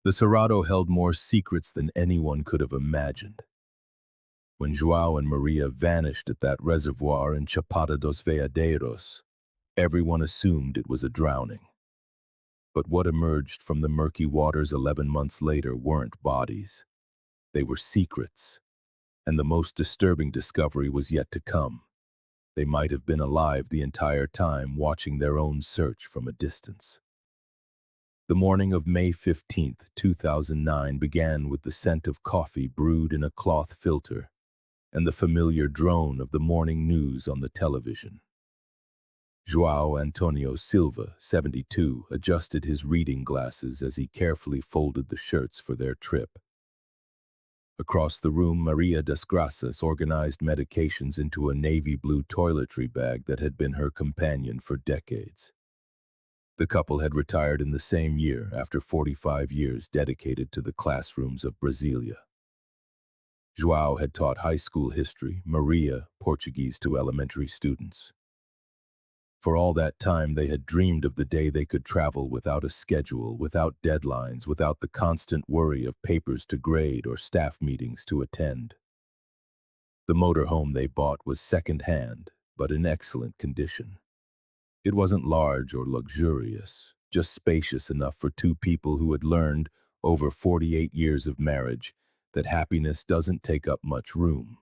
The Cerrado held more secrets than anyone could have imagined. When João and Maria vanished at that reservoir in Chapada dos Veadeiros, everyone assumed it was a drowning. But what emerged from the murky waters 11 months later weren't bodies. They were secrets. And the most disturbing discovery was yet to come. They might have been alive the entire time, watching their own search from a distance. The morning of May 15, 2009 began with the scent of coffee brewed in a cloth filter and the familiar drone of the morning news on the television. João Antonio Silva, 72, adjusted his reading glasses as he carefully folded the shirts for their trip. Across the room, Maria das Graças organized medications into a navy blue toiletry bag that had been her companion for decades. The couple had retired in the same year after 45 years dedicated to the classrooms of Brasília. João had taught high school history, Maria Portuguese to elementary students. For all that time, they had dreamed of the day they could travel without a schedule, without deadlines, without the constant worry of papers to grade or staff meetings to attend. The motorhome they bought was second-hand, but in excellent condition. It wasn't large or luxurious, just spacious enough for two people who had learned, over 48 years of marriage, that happiness doesn't take up much room.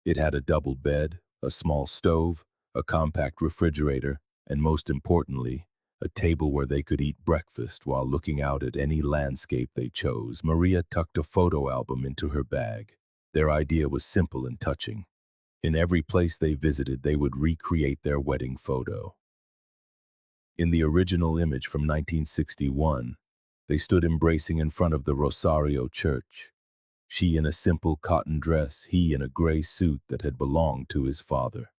It had a double bed, a small stove, a compact refrigerator, and most importantly, a table where they could eat breakfast while looking out at any landscape they chose. Maria tucked a photo album into her bag. Their idea was simple and touching. In every place they visited, they would recreate their wedding photo. In the original image from 1961, they stood embracing in front of the Rosario Church. She in a simple cotton dress, he in a gray suit that had belonged to his father.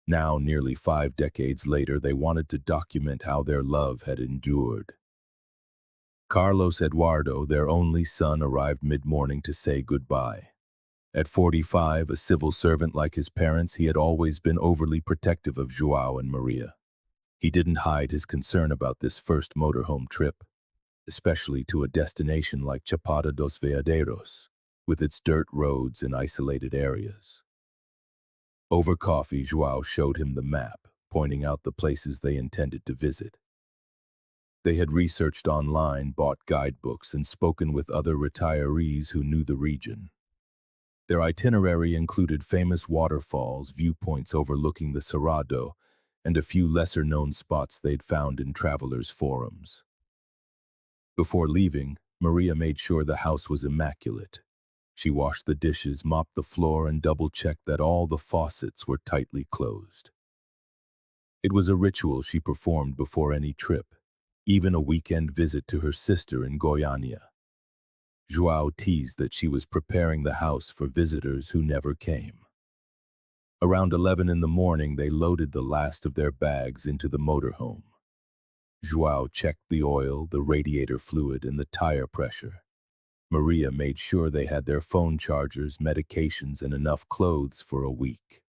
Now, nearly 5 decades later, they wanted to document how their love had endured. Carlos Eduardo, their only son, arrived mid-morning to say goodbye. At 45, a civil servant like his parents, he had always been overly protective of João and Maria. He didn't hide his concern about this first motorhome trip, especially to a destination like Chapada dos Veadeiros, with its dirt roads and isolated areas. Over coffee, João showed him the map, pointing out the places they intended to visit. They had researched online, bought guidebooks, and spoken with other retirees who knew the region. Their itinerary included famous waterfalls, viewpoints overlooking the Cerrado, and a few lesser-known spots they'd found in travelers' forums. Before leaving, Maria made sure the house was immaculate. She washed the dishes, mopped the floor, and double-checked that all the faucets were tightly closed. It was a ritual she performed before any trip, even a weekend visit to her sister in Goiânia. João teased that she was preparing the house for visitors who never came. Around 11 in the morning, they loaded the last of their bags into the motorhome. João checked the oil, the radiator fluid, and the tire pressure. Maria made sure they had their phone chargers, medications, and enough clothes for a week.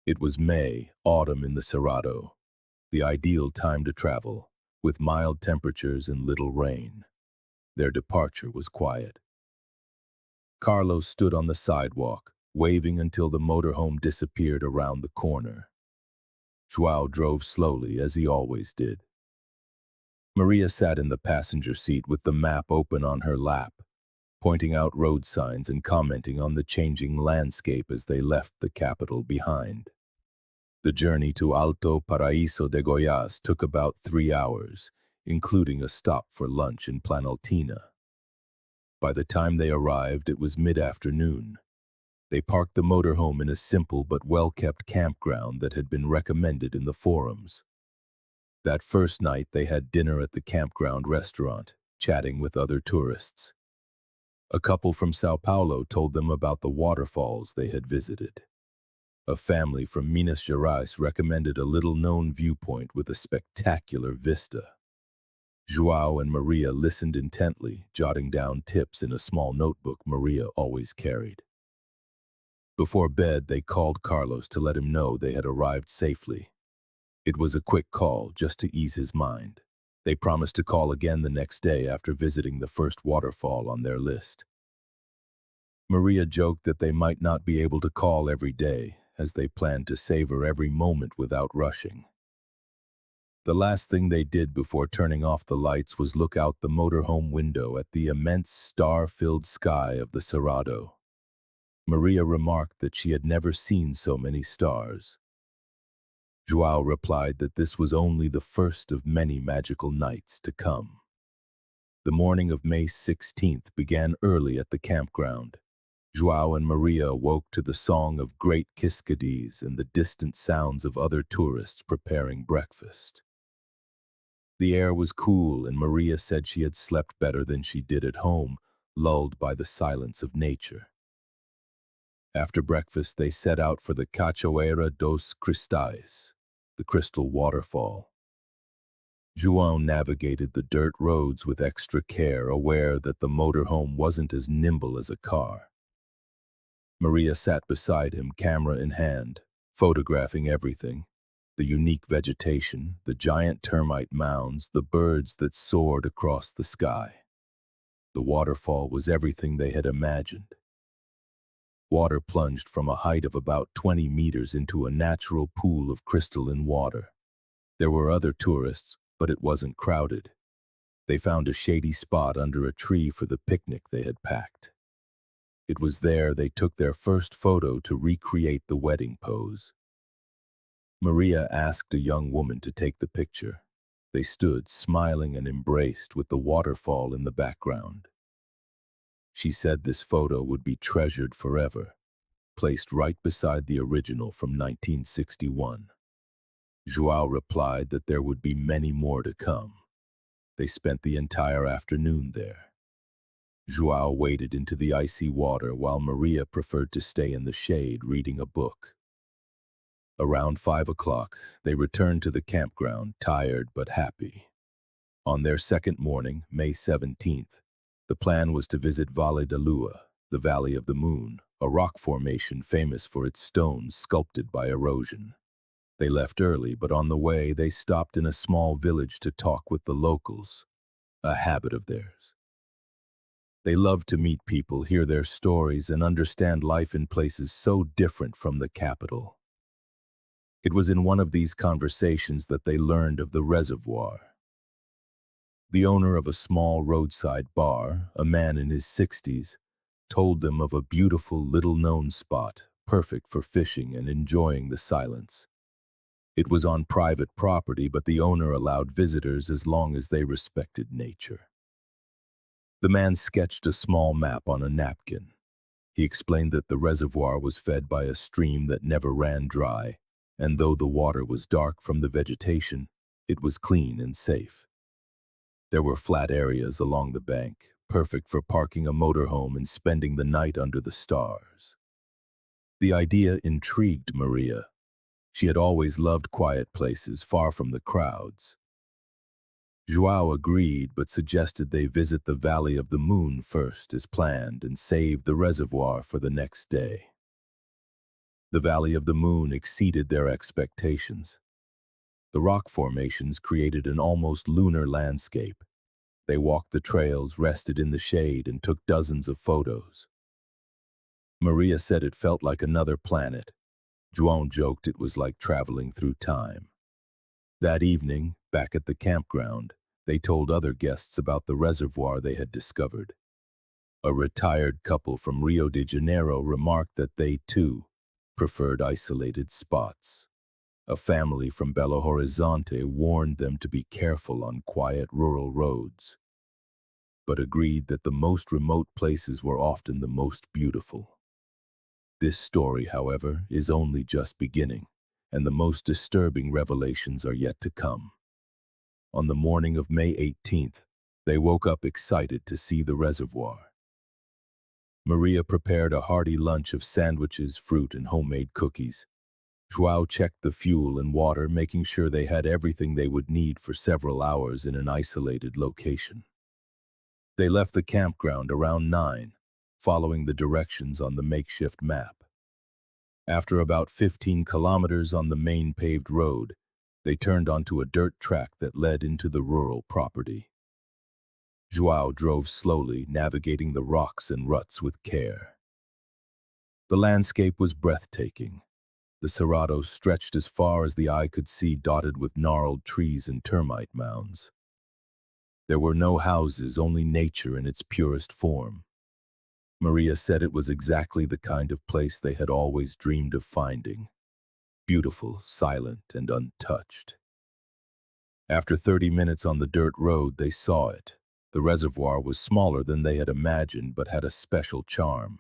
It was May, autumn in the Cerrado, the ideal time to travel, with mild temperatures and little rain. Their departure was quiet. Carlos stood on the sidewalk, waving until the motorhome disappeared around the corner. João drove slowly, as he always did. Maria sat in the passenger seat with the map open on her lap, pointing out road signs and commenting on the changing landscape as they left the capital behind. The journey to Alto Paraíso de Goiás took about 3 hours, including a stop for lunch in Planaltina. By the time they arrived, it was mid-afternoon. They parked the motorhome in a simple but well-kept campground that had been recommended in the forums. That first night, they had dinner at the campground restaurant, chatting with other tourists. A couple from São Paulo told them about the waterfalls they had visited. A family from Minas Gerais recommended a little-known viewpoint with a spectacular vista. João and Maria listened intently, jotting down tips in a small notebook Maria always carried. Before bed, they called Carlos to let him know they had arrived safely. It was a quick call just to ease his mind. They promised to call again the next day after visiting the first waterfall on their list. Maria joked that they might not be able to call every day, as they planned to savor every moment without rushing. The last thing they did before turning off the lights was look out the motorhome window at the immense star-filled sky of the Cerrado. Maria remarked that she had never seen so many stars. João replied that this was only the first of many magical nights to come. The morning of May 16th began early at the campground. João and Maria woke to the song of great kiskadis and the distant sounds of other tourists preparing breakfast. The air was cool, and Maria said she had slept better than she did at home, lulled by the silence of nature. After breakfast, they set out for the Cachoeira dos Cristais, the crystal waterfall. João navigated the dirt roads with extra care, aware that the motorhome wasn't as nimble as a car. Maria sat beside him, camera in hand, photographing everything: the unique vegetation, the giant termite mounds, the birds that soared across the sky. The waterfall was everything they had imagined. Water plunged from a height of about 20 meters into a natural pool of crystalline water. There were other tourists, but it wasn't crowded. They found a shady spot under a tree for the picnic they had packed. It was there they took their first photo to recreate the wedding pose. Maria asked a young woman to take the picture. They stood, smiling and embraced, with the waterfall in the background. She said this photo would be treasured forever, placed right beside the original from 1961. João replied that there would be many more to come. They spent the entire afternoon there. João waded into the icy water while Maria preferred to stay in the shade reading a book. Around 5 o'clock, they returned to the campground, tired but happy. On their second morning, May 17th, the plan was to visit Vale da Lua, the Valley of the Moon, a rock formation famous for its stones sculpted by erosion. They left early, but on the way they stopped in a small village to talk with the locals, a habit of theirs. They loved to meet people, hear their stories, and understand life in places so different from the capital. It was in one of these conversations that they learned of the Reservoir. The owner of a small roadside bar, a man in his 60s, told them of a beautiful little-known spot, perfect for fishing and enjoying the silence. It was on private property, but the owner allowed visitors as long as they respected nature. The man sketched a small map on a napkin. He explained that the reservoir was fed by a stream that never ran dry, and though the water was dark from the vegetation, it was clean and safe. There were flat areas along the bank, perfect for parking a motorhome and spending the night under the stars. The idea intrigued Maria. She had always loved quiet places, far from the crowds. João agreed, but suggested they visit the Valley of the Moon first as planned and save the reservoir for the next day. The Valley of the Moon exceeded their expectations. The rock formations created an almost lunar landscape. They walked the trails, rested in the shade, and took dozens of photos. Maria said it felt like another planet. João joked it was like traveling through time. That evening, back at the campground, they told other guests about the reservoir they had discovered. A retired couple from Rio de Janeiro remarked that they, too, preferred isolated spots. A family from Belo Horizonte warned them to be careful on quiet rural roads, but agreed that the most remote places were often the most beautiful. This story, however, is only just beginning, and the most disturbing revelations are yet to come. On the morning of May 18th, they woke up excited to see the reservoir. Maria prepared a hearty lunch of sandwiches, fruit, and homemade cookies. João checked the fuel and water, making sure they had everything they would need for several hours in an isolated location. They left the campground around 9, following the directions on the makeshift map. After about 15 kilometers on the main paved road, They turned onto a dirt track that led into the rural property. João drove slowly, navigating the rocks and ruts with care. The landscape was breathtaking. The Cerrado stretched as far as the eye could see, dotted with gnarled trees and termite mounds. There were no houses, only nature in its purest form. Maria said it was exactly the kind of place they had always dreamed of finding. Beautiful, silent, and untouched. After 30 minutes on the dirt road, they saw it. The reservoir was smaller than they had imagined, but had a special charm.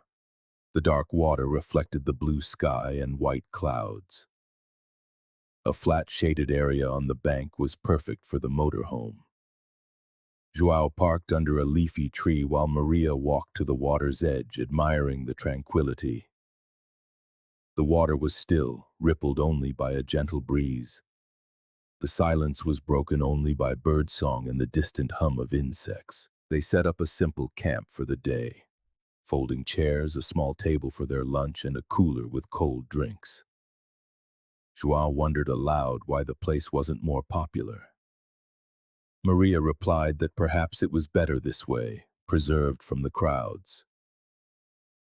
The dark water reflected the blue sky and white clouds. A flat shaded area on the bank was perfect for the motorhome. João parked under a leafy tree while Maria walked to the water's edge, admiring the tranquility. The water was still, rippled only by a gentle breeze. The silence was broken only by birdsong and the distant hum of insects. They set up a simple camp for the day, folding chairs, a small table for their lunch, and a cooler with cold drinks. João wondered aloud why the place wasn't more popular. Maria replied that perhaps it was better this way, preserved from the crowds.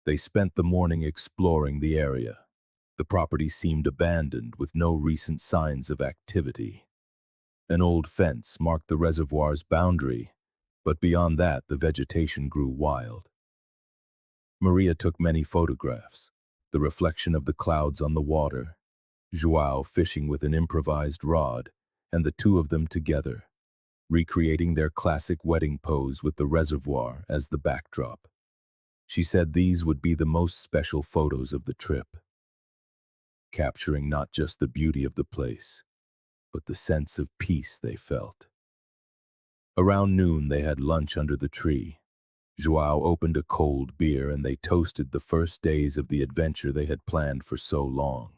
They spent the morning exploring the area. The property seemed abandoned, with no recent signs of activity. An old fence marked the reservoir's boundary, but beyond that the vegetation grew wild. Maria took many photographs, the reflection of the clouds on the water, João fishing with an improvised rod, and the two of them together, recreating their classic wedding pose with the reservoir as the backdrop. She said these would be the most special photos of the trip, capturing not just the beauty of the place, but the sense of peace they felt. Around noon they had lunch under the tree. João opened a cold beer and they toasted the first days of the adventure they had planned for so long.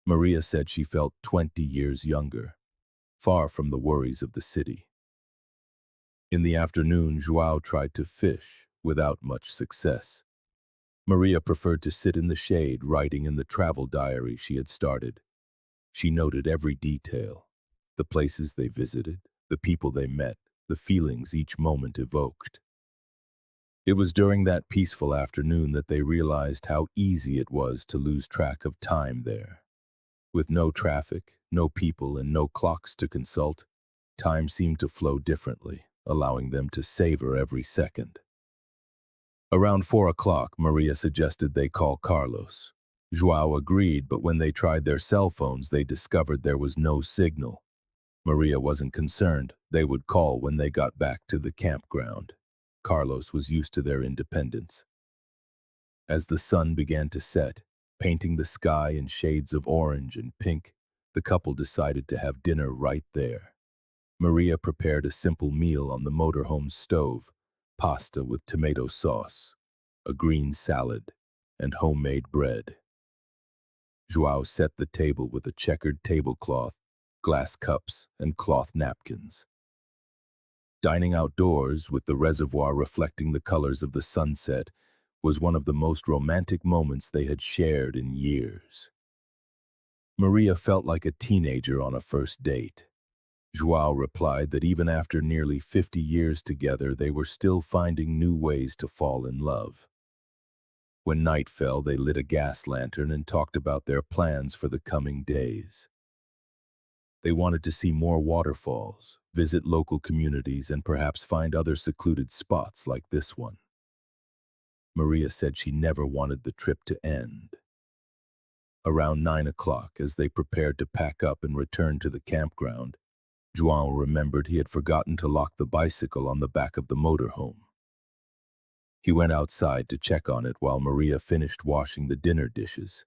Maria said she felt 20 years younger, far from the worries of the city. In the afternoon, João tried to fish, without much success. Maria preferred to sit in the shade, writing in the travel diary she had started. She noted every detail, the places they visited, the people they met, the feelings each moment evoked. It was during that peaceful afternoon that they realized how easy it was to lose track of time there. With no traffic, no people, and no clocks to consult, time seemed to flow differently, allowing them to savor every second. Around 4 o'clock, Maria suggested they call Carlos. João agreed, but when they tried their cell phones, they discovered there was no signal. Maria wasn't concerned. They would call when they got back to the campground. Carlos was used to their independence. As the sun began to set, painting the sky in shades of orange and pink, the couple decided to have dinner right there. Maria prepared a simple meal on the motorhome stove, pasta with tomato sauce, a green salad, and homemade bread. João set the table with a checkered tablecloth, glass cups, and cloth napkins. Dining outdoors, with the reservoir reflecting the colors of the sunset, was one of the most romantic moments they had shared in years. Maria felt like a teenager on a first date. João replied that even after nearly 50 years together, they were still finding new ways to fall in love. When night fell, they lit a gas lantern and talked about their plans for the coming days. They wanted to see more waterfalls, visit local communities, and perhaps find other secluded spots like this one. Maria said she never wanted the trip to end. Around 9 o'clock, as they prepared to pack up and return to the campground, João remembered he had forgotten to lock the bicycle on the back of the motorhome. He went outside to check on it while Maria finished washing the dinner dishes.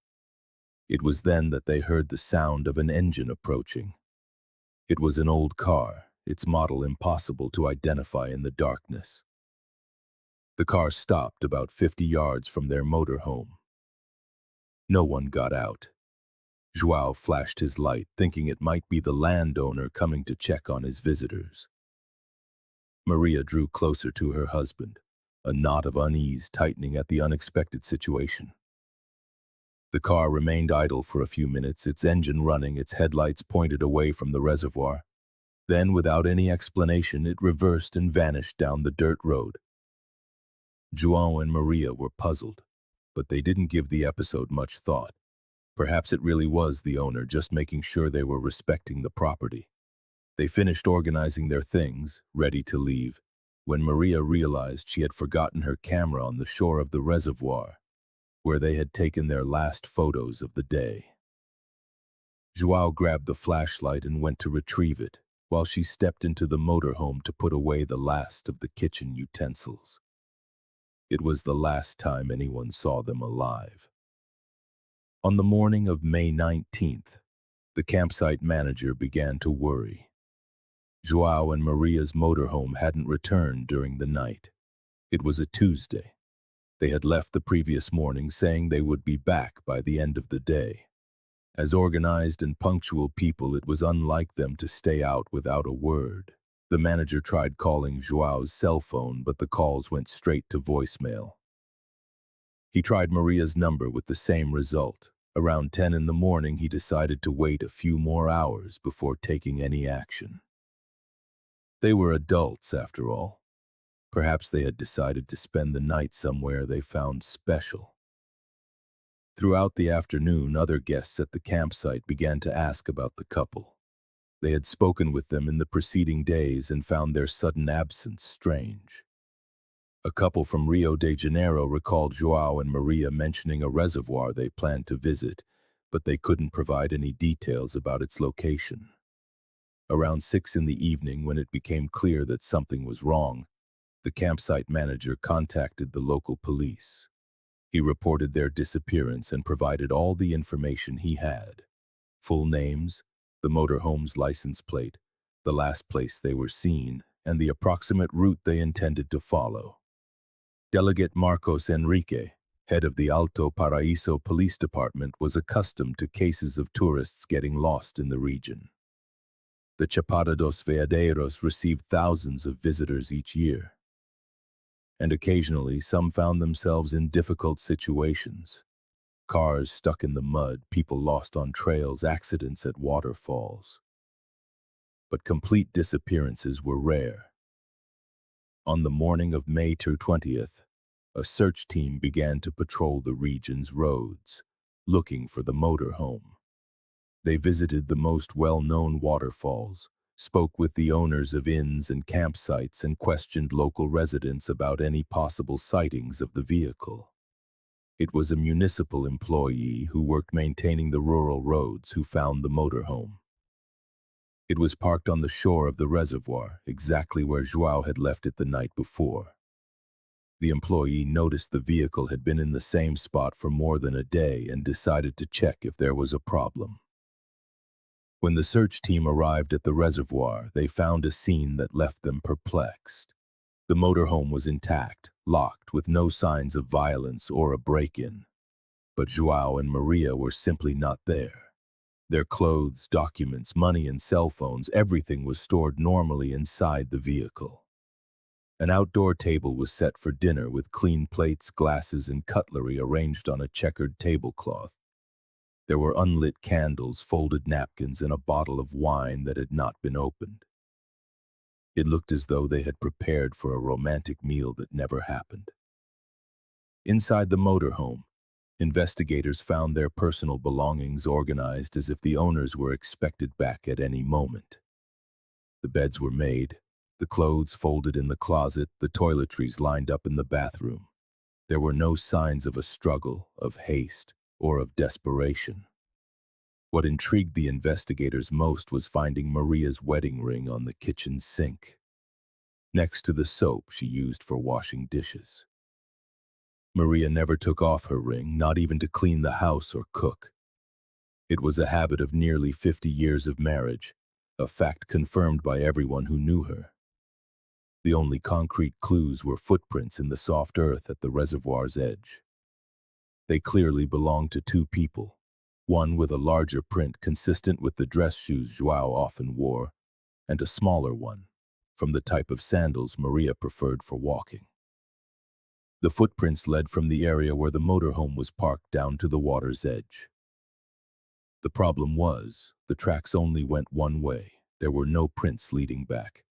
It was then that they heard the sound of an engine approaching. It was an old car, its model impossible to identify in the darkness. The car stopped about 50 yards from their motorhome. No one got out. João flashed his light, thinking it might be the landowner coming to check on his visitors. Maria drew closer to her husband, a knot of unease tightening at the unexpected situation. The car remained idle for a few minutes, its engine running, its headlights pointed away from the reservoir. Then, without any explanation, it reversed and vanished down the dirt road. João and Maria were puzzled, but they didn't give the episode much thought. Perhaps it really was the owner just making sure they were respecting the property. They finished organizing their things, ready to leave, when Maria realized she had forgotten her camera on the shore of the reservoir, where they had taken their last photos of the day. João grabbed the flashlight and went to retrieve it, while she stepped into the motorhome to put away the last of the kitchen utensils. It was the last time anyone saw them alive. On the morning of May 19th, the campsite manager began to worry. João and Maria's motorhome hadn't returned during the night. It was a Tuesday. They had left the previous morning saying they would be back by the end of the day. As organized and punctual people, it was unlike them to stay out without a word. The manager tried calling João's cell phone, but the calls went straight to voicemail. He tried Maria's number with the same result. Around 10 in the morning, he decided to wait a few more hours before taking any action. They were adults, after all. Perhaps they had decided to spend the night somewhere they found special. Throughout the afternoon, other guests at the campsite began to ask about the couple. They had spoken with them in the preceding days and found their sudden absence strange. A couple from Rio de Janeiro recalled João and Maria mentioning a reservoir they planned to visit, but they couldn't provide any details about its location. Around 6 in the evening, when it became clear that something was wrong, the campsite manager contacted the local police. He reported their disappearance and provided all the information he had: full names, the motorhome's license plate, the last place they were seen, and the approximate route they intended to follow. Delegate Marcos Enrique, head of the Alto Paraíso Police Department, was accustomed to cases of tourists getting lost in the region. The Chapada dos Veadeiros received thousands of visitors each year, and occasionally some found themselves in difficult situations. Cars stuck in the mud, people lost on trails, accidents at waterfalls. But complete disappearances were rare. On the morning of May 20th, a search team began to patrol the region's roads, looking for the motorhome. They visited the most well-known waterfalls, spoke with the owners of inns and campsites, and questioned local residents about any possible sightings of the vehicle. It was a municipal employee who worked maintaining the rural roads who found the motorhome. It was parked on the shore of the reservoir, exactly where João had left it the night before. The employee noticed the vehicle had been in the same spot for more than a day and decided to check if there was a problem. When the search team arrived at the reservoir, they found a scene that left them perplexed. The motorhome was intact, locked, with no signs of violence or a break-in. But João and Maria were simply not there. Their clothes, documents, money, and cell phones, everything was stored normally inside the vehicle. An outdoor table was set for dinner with clean plates, glasses, and cutlery arranged on a checkered tablecloth. There were unlit candles, folded napkins, and a bottle of wine that had not been opened. It looked as though they had prepared for a romantic meal that never happened. Inside the motorhome, investigators found their personal belongings organized as if the owners were expected back at any moment. The beds were made, the clothes folded in the closet, the toiletries lined up in the bathroom. There were no signs of a struggle, of haste, or of desperation. What intrigued the investigators most was finding Maria's wedding ring on the kitchen sink, next to the soap she used for washing dishes. Maria never took off her ring, not even to clean the house or cook. It was a habit of nearly 50 years of marriage, a fact confirmed by everyone who knew her. The only concrete clues were footprints in the soft earth at the reservoir's edge. They clearly belonged to two people, one with a larger print consistent with the dress shoes João often wore, and a smaller one, from the type of sandals Maria preferred for walking. The footprints led from the area where the motorhome was parked down to the water's edge. The problem was, the tracks only went one way. There were no prints leading back.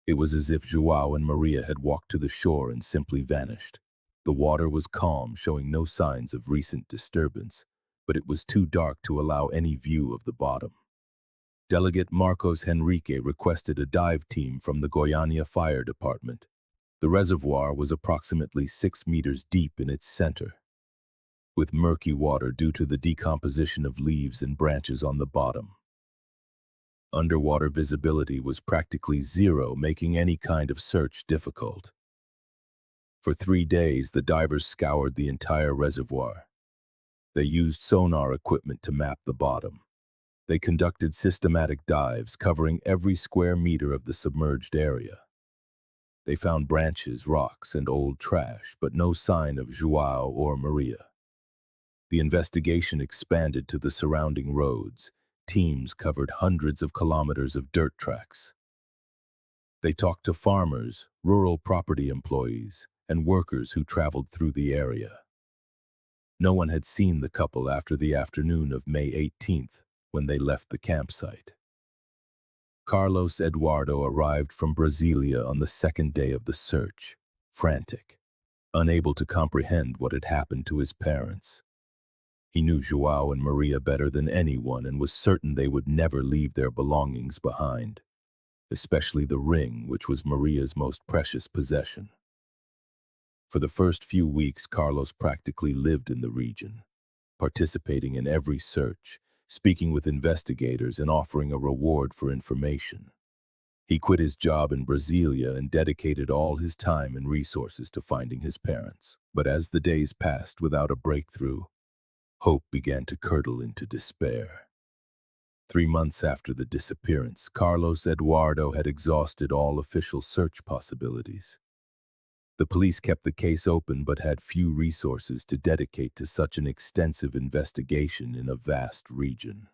It was as if João and Maria had walked to the shore and simply vanished. The water was calm, showing no signs of recent disturbance, but it was too dark to allow any view of the bottom. Delegate Marcos Henrique requested a dive team from the Goiânia Fire Department. The reservoir was approximately 6 meters deep in its center, with murky water due to the decomposition of leaves and branches on the bottom. Underwater visibility was practically zero, making any kind of search difficult. For 3 days, the divers scoured the entire reservoir. They used sonar equipment to map the bottom. They conducted systematic dives covering every square meter of the submerged area. They found branches, rocks, and old trash, but no sign of João or Maria. The investigation expanded to the surrounding roads. Teams covered hundreds of kilometers of dirt tracks. They talked to farmers, rural property employees, and workers who traveled through the area. No one had seen the couple after the afternoon of May 18th, when they left the campsite. Carlos Eduardo arrived from Brasilia on the second day of the search, frantic, unable to comprehend what had happened to his parents. He knew João and Maria better than anyone and was certain they would never leave their belongings behind, especially the ring, which was Maria's most precious possession. For the first few weeks, Carlos practically lived in the region, participating in every search, speaking with investigators and offering a reward for information. He quit his job in Brasilia and dedicated all his time and resources to finding his parents. But as the days passed without a breakthrough, hope began to curdle into despair. 3 months after the disappearance, Carlos Eduardo had exhausted all official search possibilities. The police kept the case open but had few resources to dedicate to such an extensive investigation in a vast region.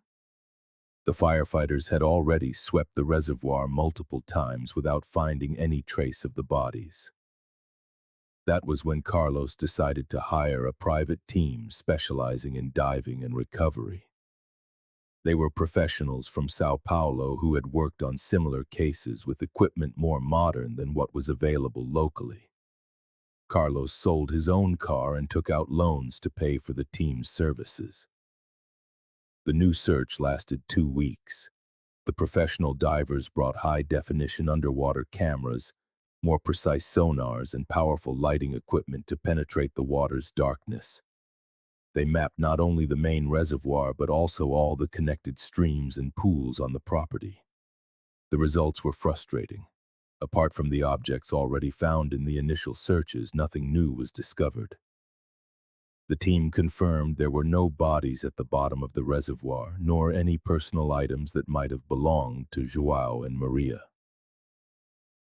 The firefighters had already swept the reservoir multiple times without finding any trace of the bodies. That was when Carlos decided to hire a private team specializing in diving and recovery. They were professionals from São Paulo who had worked on similar cases with equipment more modern than what was available locally. Carlos sold his own car and took out loans to pay for the team's services. The new search lasted 2 weeks. The professional divers brought high-definition underwater cameras, more precise sonars, and powerful lighting equipment to penetrate the water's darkness. They mapped not only the main reservoir but also all the connected streams and pools on the property. The results were frustrating. Apart from the objects already found in the initial searches, nothing new was discovered. The team confirmed there were no bodies at the bottom of the reservoir, nor any personal items that might have belonged to João and Maria.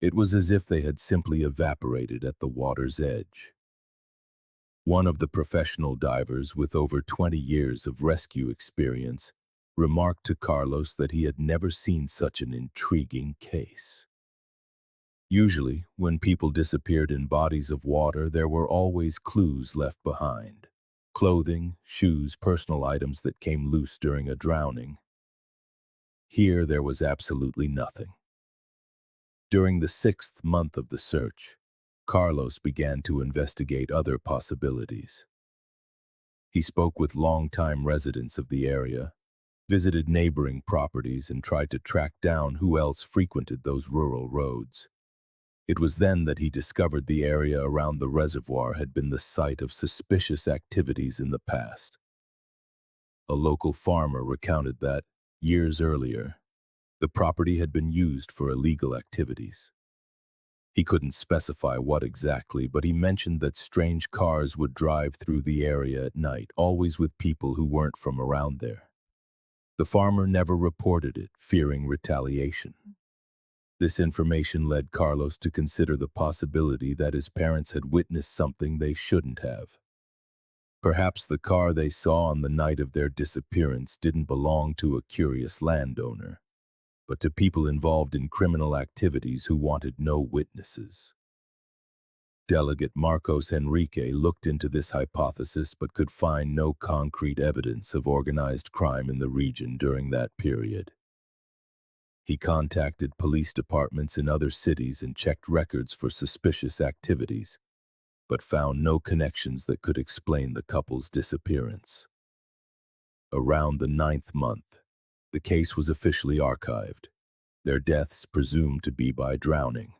It was as if they had simply evaporated at the water's edge. One of the professional divers, with over 20 years of rescue experience, remarked to Carlos that he had never seen such an intriguing case. Usually, when people disappeared in bodies of water, there were always clues left behind. Clothing, shoes, personal items that came loose during a drowning. Here, there was absolutely nothing. During the 6th month of the search, Carlos began to investigate other possibilities. He spoke with longtime residents of the area, visited neighboring properties, and tried to track down who else frequented those rural roads. It was then that he discovered the area around the reservoir had been the site of suspicious activities in the past. A local farmer recounted that, years earlier, the property had been used for illegal activities. He couldn't specify what exactly, but he mentioned that strange cars would drive through the area at night, always with people who weren't from around there. The farmer never reported it, fearing retaliation. This information led Carlos to consider the possibility that his parents had witnessed something they shouldn't have. Perhaps the car they saw on the night of their disappearance didn't belong to a curious landowner, but to people involved in criminal activities who wanted no witnesses. Delegate Marcos Henrique looked into this hypothesis but could find no concrete evidence of organized crime in the region during that period. He contacted police departments in other cities and checked records for suspicious activities, but found no connections that could explain the couple's disappearance. Around the 9th month, the case was officially archived, their deaths presumed to be by drowning.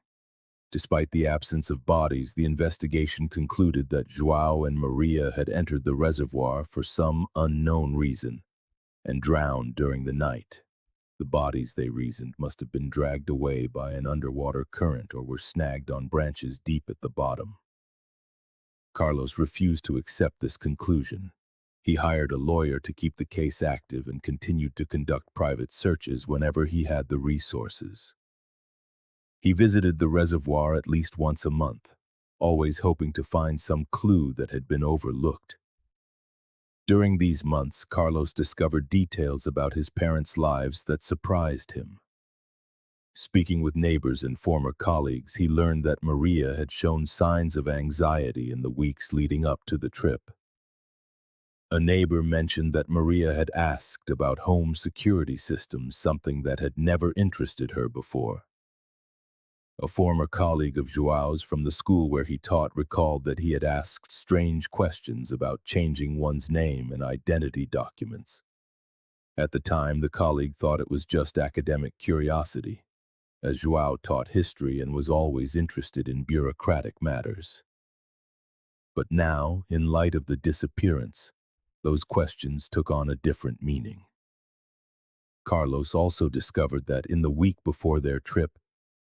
Despite the absence of bodies, the investigation concluded that João and Maria had entered the reservoir for some unknown reason and drowned during the night. The bodies, they reasoned, must have been dragged away by an underwater current or were snagged on branches deep at the bottom. Carlos refused to accept this conclusion. He hired a lawyer to keep the case active and continued to conduct private searches whenever he had the resources. He visited the reservoir at least once a month, always hoping to find some clue that had been overlooked. During these months, Carlos discovered details about his parents' lives that surprised him. Speaking with neighbors and former colleagues, he learned that Maria had shown signs of anxiety in the weeks leading up to the trip. A neighbor mentioned that Maria had asked about home security systems, something that had never interested her before. A former colleague of João's from the school where he taught recalled that he had asked strange questions about changing one's name and identity documents. At the time, the colleague thought it was just academic curiosity, as João taught history and was always interested in bureaucratic matters. But now, in light of the disappearance, those questions took on a different meaning. Carlos also discovered that in the week before their trip,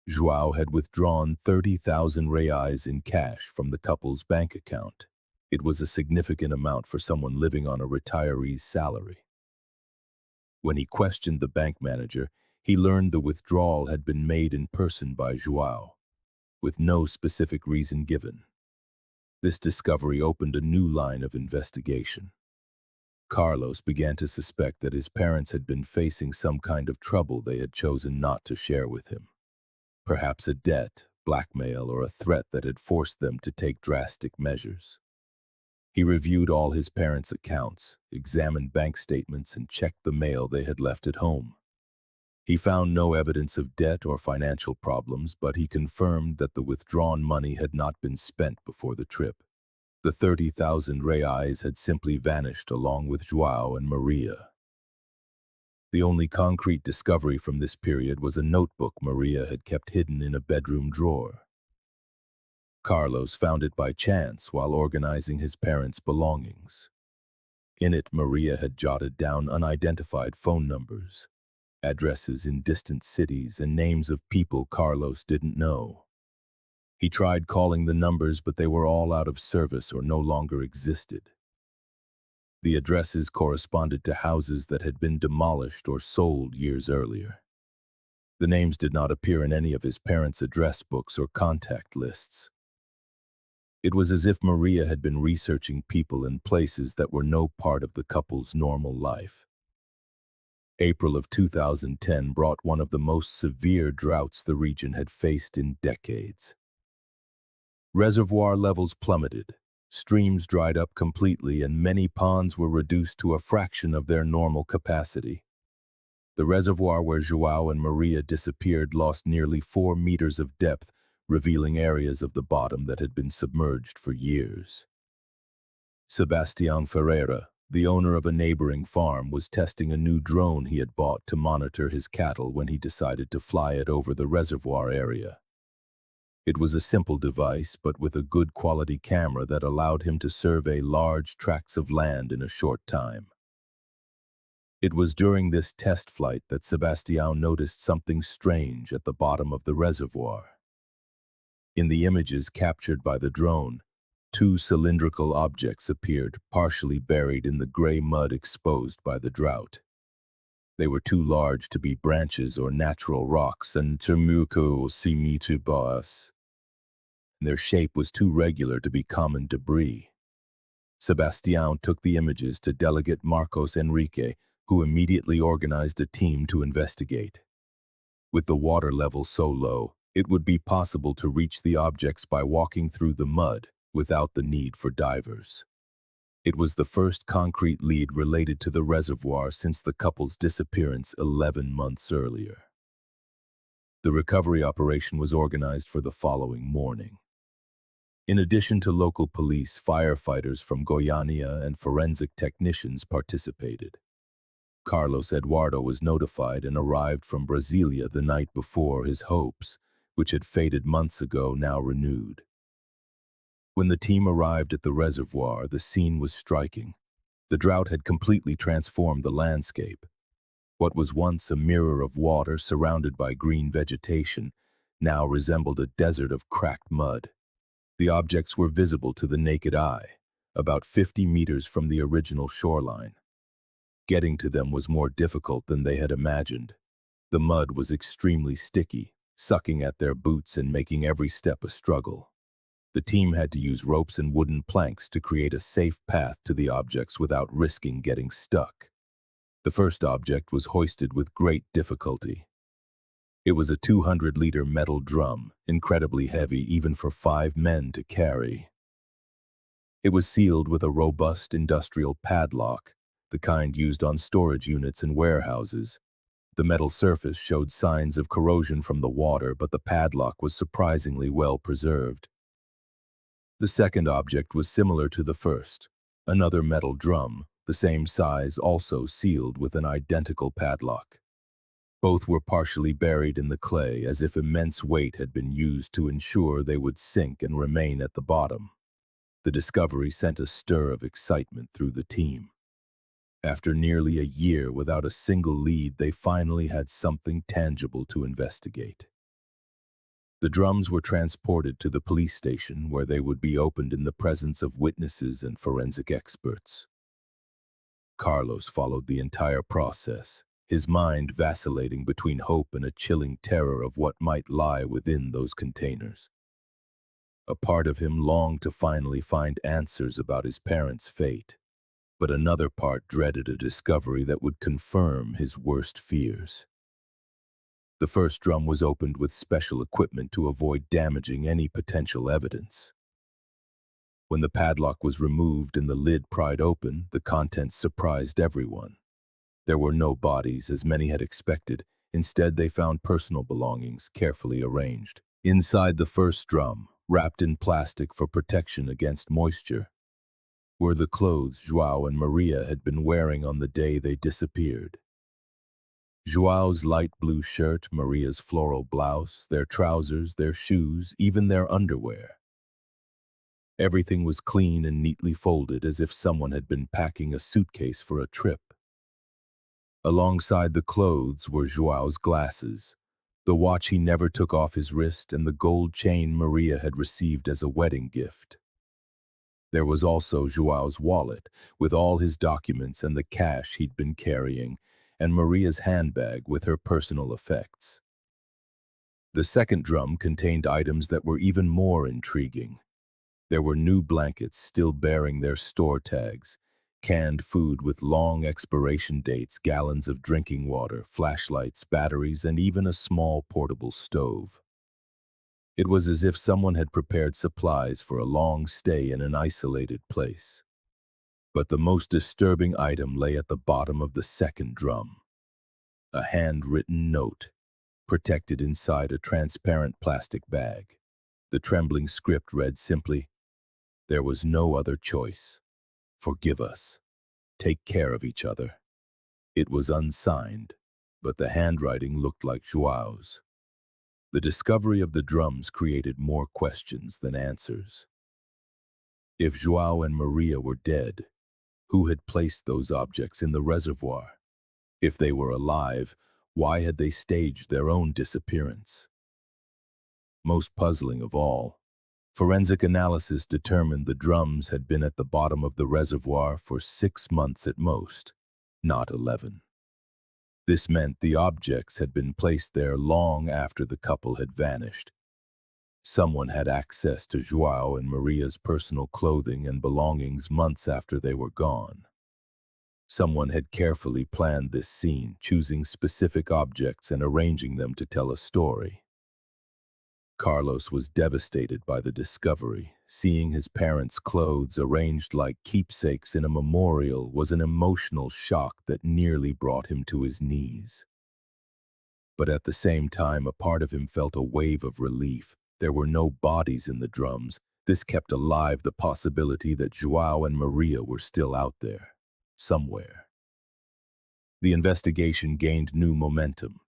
João had withdrawn 30,000 reais in cash from the couple's bank account. It was a significant amount for someone living on a retiree's salary. When he questioned the bank manager, he learned the withdrawal had been made in person by João, with no specific reason given. This discovery opened a new line of investigation. Carlos began to suspect that his parents had been facing some kind of trouble they had chosen not to share with him. Perhaps a debt, blackmail, or a threat that had forced them to take drastic measures. He reviewed all his parents' accounts, examined bank statements, and checked the mail they had left at home. He found no evidence of debt or financial problems, but he confirmed that the withdrawn money had not been spent before the trip. The 30,000 reais had simply vanished along with João and Maria. The only concrete discovery from this period was a notebook Maria had kept hidden in a bedroom drawer. Carlos found it by chance while organizing his parents' belongings. In it, Maria had jotted down unidentified phone numbers, addresses in distant cities, and names of people Carlos didn't know. He tried calling the numbers, but they were all out of service or no longer existed. The addresses corresponded to houses that had been demolished or sold years earlier. The names did not appear in any of his parents' address books or contact lists. It was as if Maria had been researching people and places that were no part of the couple's normal life. April of 2010 brought one of the most severe droughts the region had faced in decades. Reservoir levels plummeted. Streams dried up completely, and many ponds were reduced to a fraction of their normal capacity. The reservoir where João and Maria disappeared lost nearly 4 meters of depth, revealing areas of the bottom that had been submerged for years. Sebastião Ferreira, the owner of a neighboring farm, was testing a new drone he had bought to monitor his cattle when he decided to fly it over the reservoir area. It was a simple device, but with a good quality camera that allowed him to survey large tracts of land in a short time. It was during this test flight that Sebastião noticed something strange at the bottom of the reservoir. In the images captured by the drone, 2 cylindrical objects appeared, partially buried in the gray mud exposed by the drought. They were too large to be branches or natural rocks, and their shape was too regular to be common debris. Sebastião took the images to Delegate Marcos Henrique, who immediately organized a team to investigate. With the water level so low, It would be possible to reach the objects by walking through the mud without the need for divers. It was the first concrete lead related to the reservoir since the couple's disappearance 11 months earlier. The recovery operation was organized for the following morning. In addition to local police, firefighters from Goiânia and forensic technicians participated. Carlos Eduardo was notified and arrived from Brasilia the night before, his hopes, which had faded months ago, now renewed. When the team arrived at the reservoir, the scene was striking. The drought had completely transformed the landscape. What was once a mirror of water surrounded by green vegetation now resembled a desert of cracked mud. The objects were visible to the naked eye, about 50 meters from the original shoreline. Getting to them was more difficult than they had imagined. The mud was extremely sticky, sucking at their boots and making every step a struggle. The team had to use ropes and wooden planks to create a safe path to the objects without risking getting stuck. The first object was hoisted with great difficulty. It was a 200-liter metal drum, incredibly heavy even for 5 men to carry. It was sealed with a robust industrial padlock, the kind used on storage units and warehouses. The metal surface showed signs of corrosion from the water, but the padlock was surprisingly well preserved. The second object was similar to the first, another metal drum, the same size, also sealed with an identical padlock. Both were partially buried in the clay, as if immense weight had been used to ensure they would sink and remain at the bottom. The discovery sent a stir of excitement through the team. After nearly a year without a single lead, they finally had something tangible to investigate. The drums were transported to the police station, where they would be opened in the presence of witnesses and forensic experts. Carlos followed the entire process, his mind vacillating between hope and a chilling terror of what might lie within those containers. A part of him longed to finally find answers about his parents' fate, but another part dreaded a discovery that would confirm his worst fears. The first drum was opened with special equipment to avoid damaging any potential evidence. When the padlock was removed and the lid pried open, the contents surprised everyone. There were no bodies, as many had expected. Instead, they found personal belongings carefully arranged. Inside the first drum, wrapped in plastic for protection against moisture, were the clothes João and Maria had been wearing on the day they disappeared. João's light blue shirt, Maria's floral blouse, their trousers, their shoes, even their underwear. Everything was clean and neatly folded, as if someone had been packing a suitcase for a trip. Alongside the clothes were João's glasses, the watch he never took off his wrist, and the gold chain Maria had received as a wedding gift. There was also João's wallet, with all his documents and the cash he'd been carrying, and Maria's handbag with her personal effects. The second drum contained items that were even more intriguing. There were new blankets still bearing their store tags, canned food with long expiration dates, gallons of drinking water, flashlights, batteries, and even a small portable stove. It was as if someone had prepared supplies for a long stay in an isolated place. But the most disturbing item lay at the bottom of the second drum. A handwritten note, protected inside a transparent plastic bag. The trembling script read simply, "There was no other choice. Forgive us. Take care of each other." It was unsigned, but the handwriting looked like João's. The discovery of the drums created more questions than answers. If João and Maria were dead, who had placed those objects in the reservoir? If they were alive, why had they staged their own disappearance? Most puzzling of all, forensic analysis determined the drums had been at the bottom of the reservoir for 6 months at most, not 11. This meant the objects had been placed there long after the couple had vanished. Someone had access to João and Maria's personal clothing and belongings months after they were gone. Someone had carefully planned this scene, choosing specific objects and arranging them to tell a story. Carlos was devastated by the discovery. Seeing his parents' clothes arranged like keepsakes in a memorial was an emotional shock that nearly brought him to his knees. But at the same time, a part of him felt a wave of relief. There were no bodies in the drums. This kept alive the possibility that João and Maria were still out there, somewhere. The investigation gained new momentum.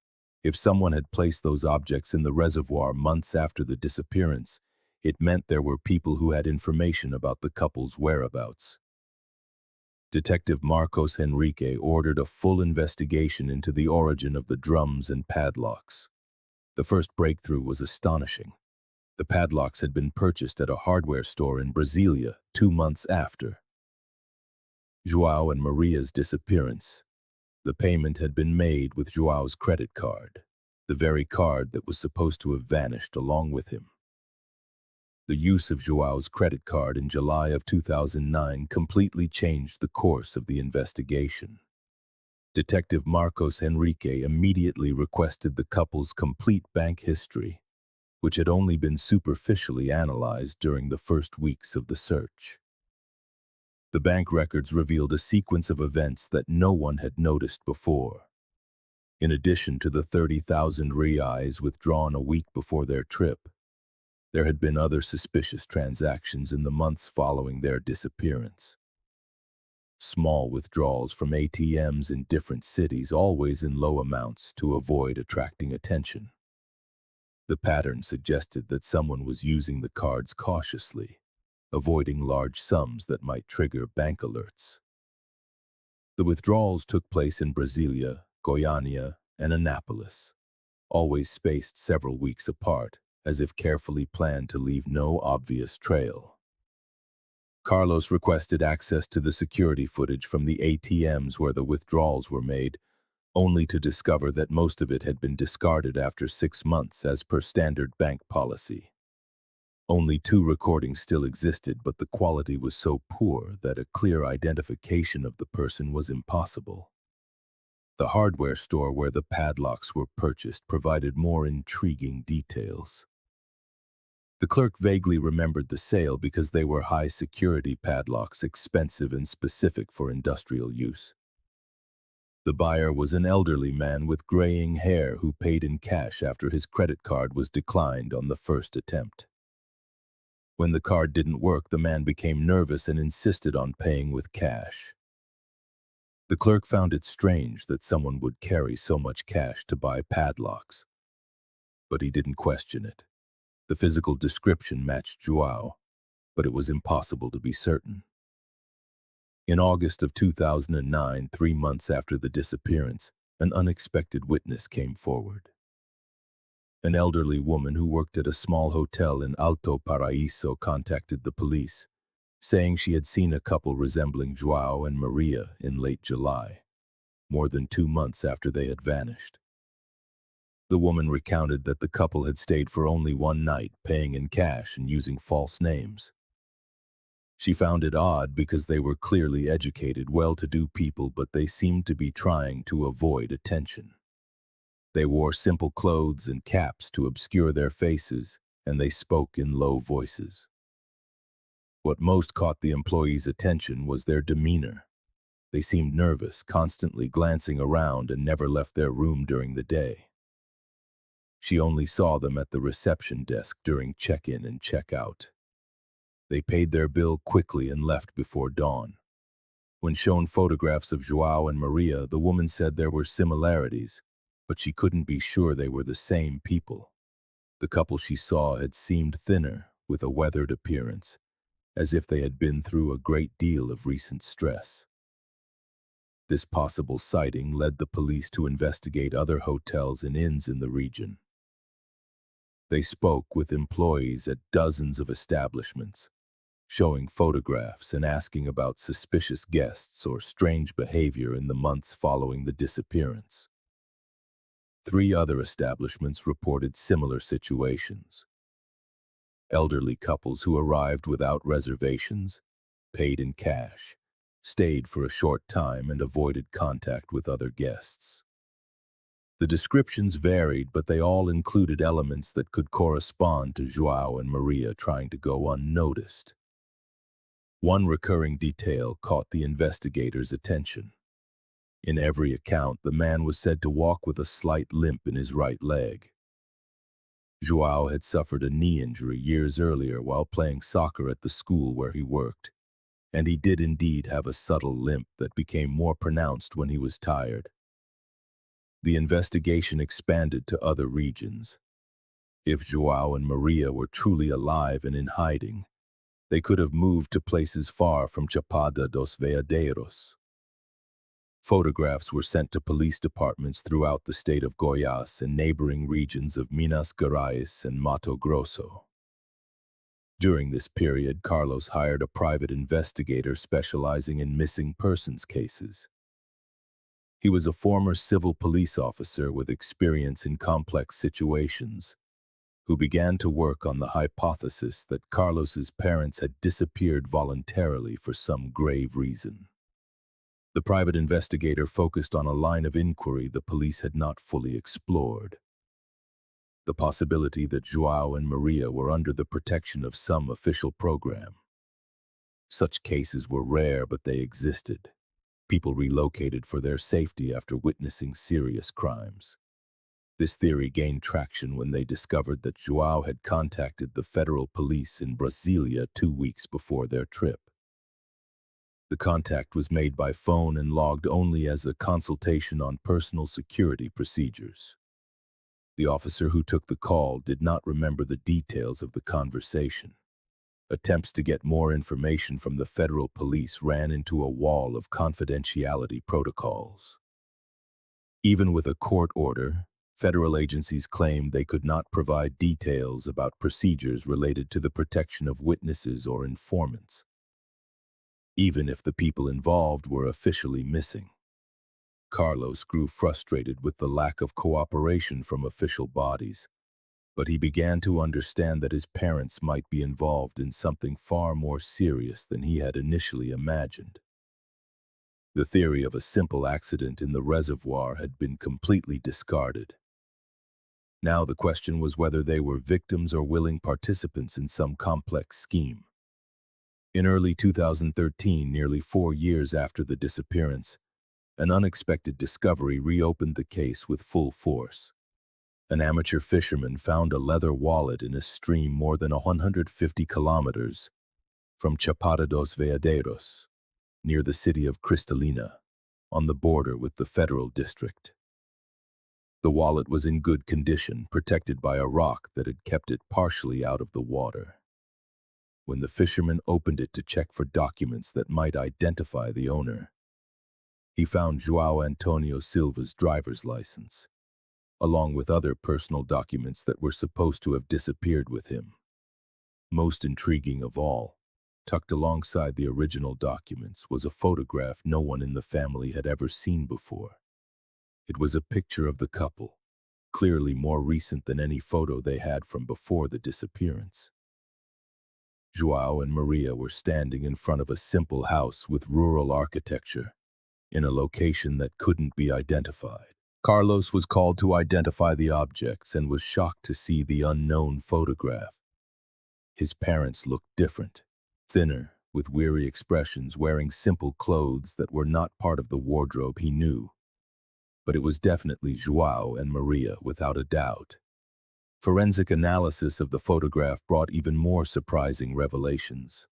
If someone had placed those objects in the reservoir months after the disappearance, it meant there were people who had information about the couple's whereabouts. Detective Marcos Henrique ordered a full investigation into the origin of the drums and padlocks. The first breakthrough was astonishing. The padlocks had been purchased at a hardware store in Brasilia 2 months after João and Maria's disappearance. The payment had been made with João's credit card, the very card that was supposed to have vanished along with him. The use of João's credit card in July of 2009 completely changed the course of the investigation. Detective Marcos Henrique immediately requested the couple's complete bank history, which had only been superficially analyzed during the first weeks of the search. The bank records revealed a sequence of events that no one had noticed before. In addition to the 30,000 reais withdrawn a week before their trip, there had been other suspicious transactions in the months following their disappearance. Small withdrawals from ATMs in different cities, always in low amounts to avoid attracting attention. The pattern suggested that someone was using the cards cautiously, avoiding large sums that might trigger bank alerts. The withdrawals took place in Brasilia, Goiânia, and Anápolis, always spaced several weeks apart, as if carefully planned to leave no obvious trail. Carlos requested access to the security footage from the ATMs where the withdrawals were made, only to discover that most of it had been discarded after 6 months as per standard bank policy. Only 2 recordings still existed, but the quality was so poor that a clear identification of the person was impossible. The hardware store where the padlocks were purchased provided more intriguing details. The clerk vaguely remembered the sale because they were high-security padlocks, expensive and specific for industrial use. The buyer was an elderly man with graying hair who paid in cash after his credit card was declined on the first attempt. When the card didn't work, the man became nervous and insisted on paying with cash. The clerk found it strange that someone would carry so much cash to buy padlocks, but he didn't question it. The physical description matched João, but it was impossible to be certain. In August of 2009, 3 months after the disappearance, an unexpected witness came forward. An elderly woman who worked at a small hotel in Alto Paraíso contacted the police, saying she had seen a couple resembling João and Maria in late July, more than 2 months after they had vanished. The woman recounted that the couple had stayed for only 1 night, paying in cash and using false names. She found it odd because they were clearly educated, well-to-do people, but they seemed to be trying to avoid attention. They wore simple clothes and caps to obscure their faces, and they spoke in low voices. What most caught the employees' attention was their demeanor. They seemed nervous, constantly glancing around, and never left their room during the day. She only saw them at the reception desk during check-in and check-out. They paid their bill quickly and left before dawn. When shown photographs of João and Maria, the woman said there were similarities, but she couldn't be sure they were the same people. The couple she saw had seemed thinner, with a weathered appearance, as if they had been through a great deal of recent stress. This possible sighting led the police to investigate other hotels and inns in the region. They spoke with employees at dozens of establishments, showing photographs and asking about suspicious guests or strange behavior in the months following the disappearance. 3 other establishments reported similar situations. Elderly couples who arrived without reservations, paid in cash, stayed for a short time and avoided contact with other guests. The descriptions varied, but they all included elements that could correspond to João and Maria trying to go unnoticed. One recurring detail caught the investigators' attention. In every account, the man was said to walk with a slight limp in his right leg. João had suffered a knee injury years earlier while playing soccer at the school where he worked, and he did indeed have a subtle limp that became more pronounced when he was tired. The investigation expanded to other regions. If João and Maria were truly alive and in hiding, they could have moved to places far from Chapada dos Veadeiros. Photographs were sent to police departments throughout the state of Goiás and neighboring regions of Minas Gerais and Mato Grosso. During this period, Carlos hired a private investigator specializing in missing persons cases. He was a former civil police officer with experience in complex situations, who began to work on the hypothesis that Carlos's parents had disappeared voluntarily for some grave reason. The private investigator focused on a line of inquiry the police had not fully explored: the possibility that João and Maria were under the protection of some official program. Such cases were rare, but they existed. People relocated for their safety after witnessing serious crimes. This theory gained traction when they discovered that João had contacted the federal police in Brasília 2 weeks before their trip. The contact was made by phone and logged only as a consultation on personal security procedures. The officer who took the call did not remember the details of the conversation. Attempts to get more information from the federal police ran into a wall of confidentiality protocols. Even with a court order, federal agencies claimed they could not provide details about procedures related to the protection of witnesses or informants, even if the people involved were officially missing. Carlos grew frustrated with the lack of cooperation from official bodies, but he began to understand that his parents might be involved in something far more serious than he had initially imagined. The theory of a simple accident in the reservoir had been completely discarded. Now the question was whether they were victims or willing participants in some complex scheme. In early 2013, nearly 4 years after the disappearance, an unexpected discovery reopened the case with full force. An amateur fisherman found a leather wallet in a stream more than 150 kilometers from Chapada dos Veadeiros, near the city of Cristalina, on the border with the federal district. The wallet was in good condition, protected by a rock that had kept it partially out of the water. When the fisherman opened it to check for documents that might identify the owner, he found João Antonio Silva's driver's license, along with other personal documents that were supposed to have disappeared with him. Most intriguing of all, tucked alongside the original documents was a photograph no one in the family had ever seen before. It was a picture of the couple, clearly more recent than any photo they had from before the disappearance. João and Maria were standing in front of a simple house with rural architecture, in a location that couldn't be identified. Carlos was called to identify the objects and was shocked to see the unknown photograph. His parents looked different, thinner, with weary expressions, wearing simple clothes that were not part of the wardrobe he knew. But it was definitely João and Maria, without a doubt. Forensic analysis of the photograph brought even more surprising revelations.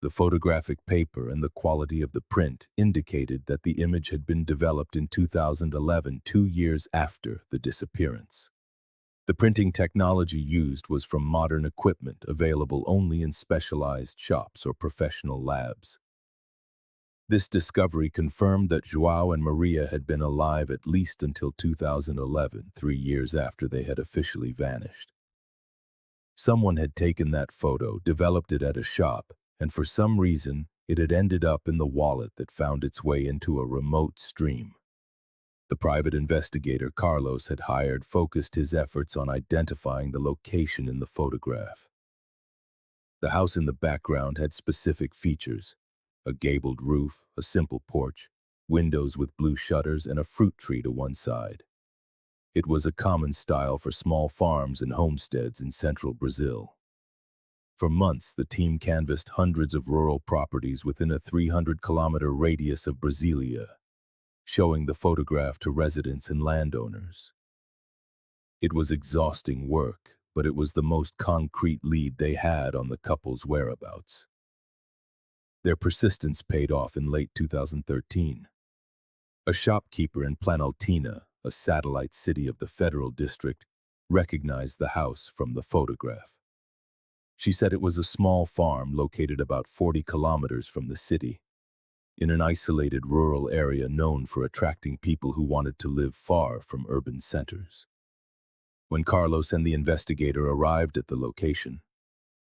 The photographic paper and the quality of the print indicated that the image had been developed in 2011, 2 years after the disappearance. The printing technology used was from modern equipment available only in specialized shops or professional labs. This discovery confirmed that João and Maria had been alive at least until 2011, 3 years after they had officially vanished. Someone had taken that photo, developed it at a shop, and for some reason, it had ended up in the wallet that found its way into a remote stream. The private investigator Carlos had hired focused his efforts on identifying the location in the photograph. The house in the background had specific features: a gabled roof, a simple porch, windows with blue shutters, and a fruit tree to one side. It was a common style for small farms and homesteads in central Brazil. For months, the team canvassed hundreds of rural properties within a 300-kilometer radius of Brasilia, showing the photograph to residents and landowners. It was exhausting work, but it was the most concrete lead they had on the couple's whereabouts. Their persistence paid off in late 2013. A shopkeeper in Planaltina, a satellite city of the Federal District, recognized the house from the photograph. She said it was a small farm located about 40 kilometers from the city, in an isolated rural area known for attracting people who wanted to live far from urban centers. When Carlos and the investigator arrived at the location,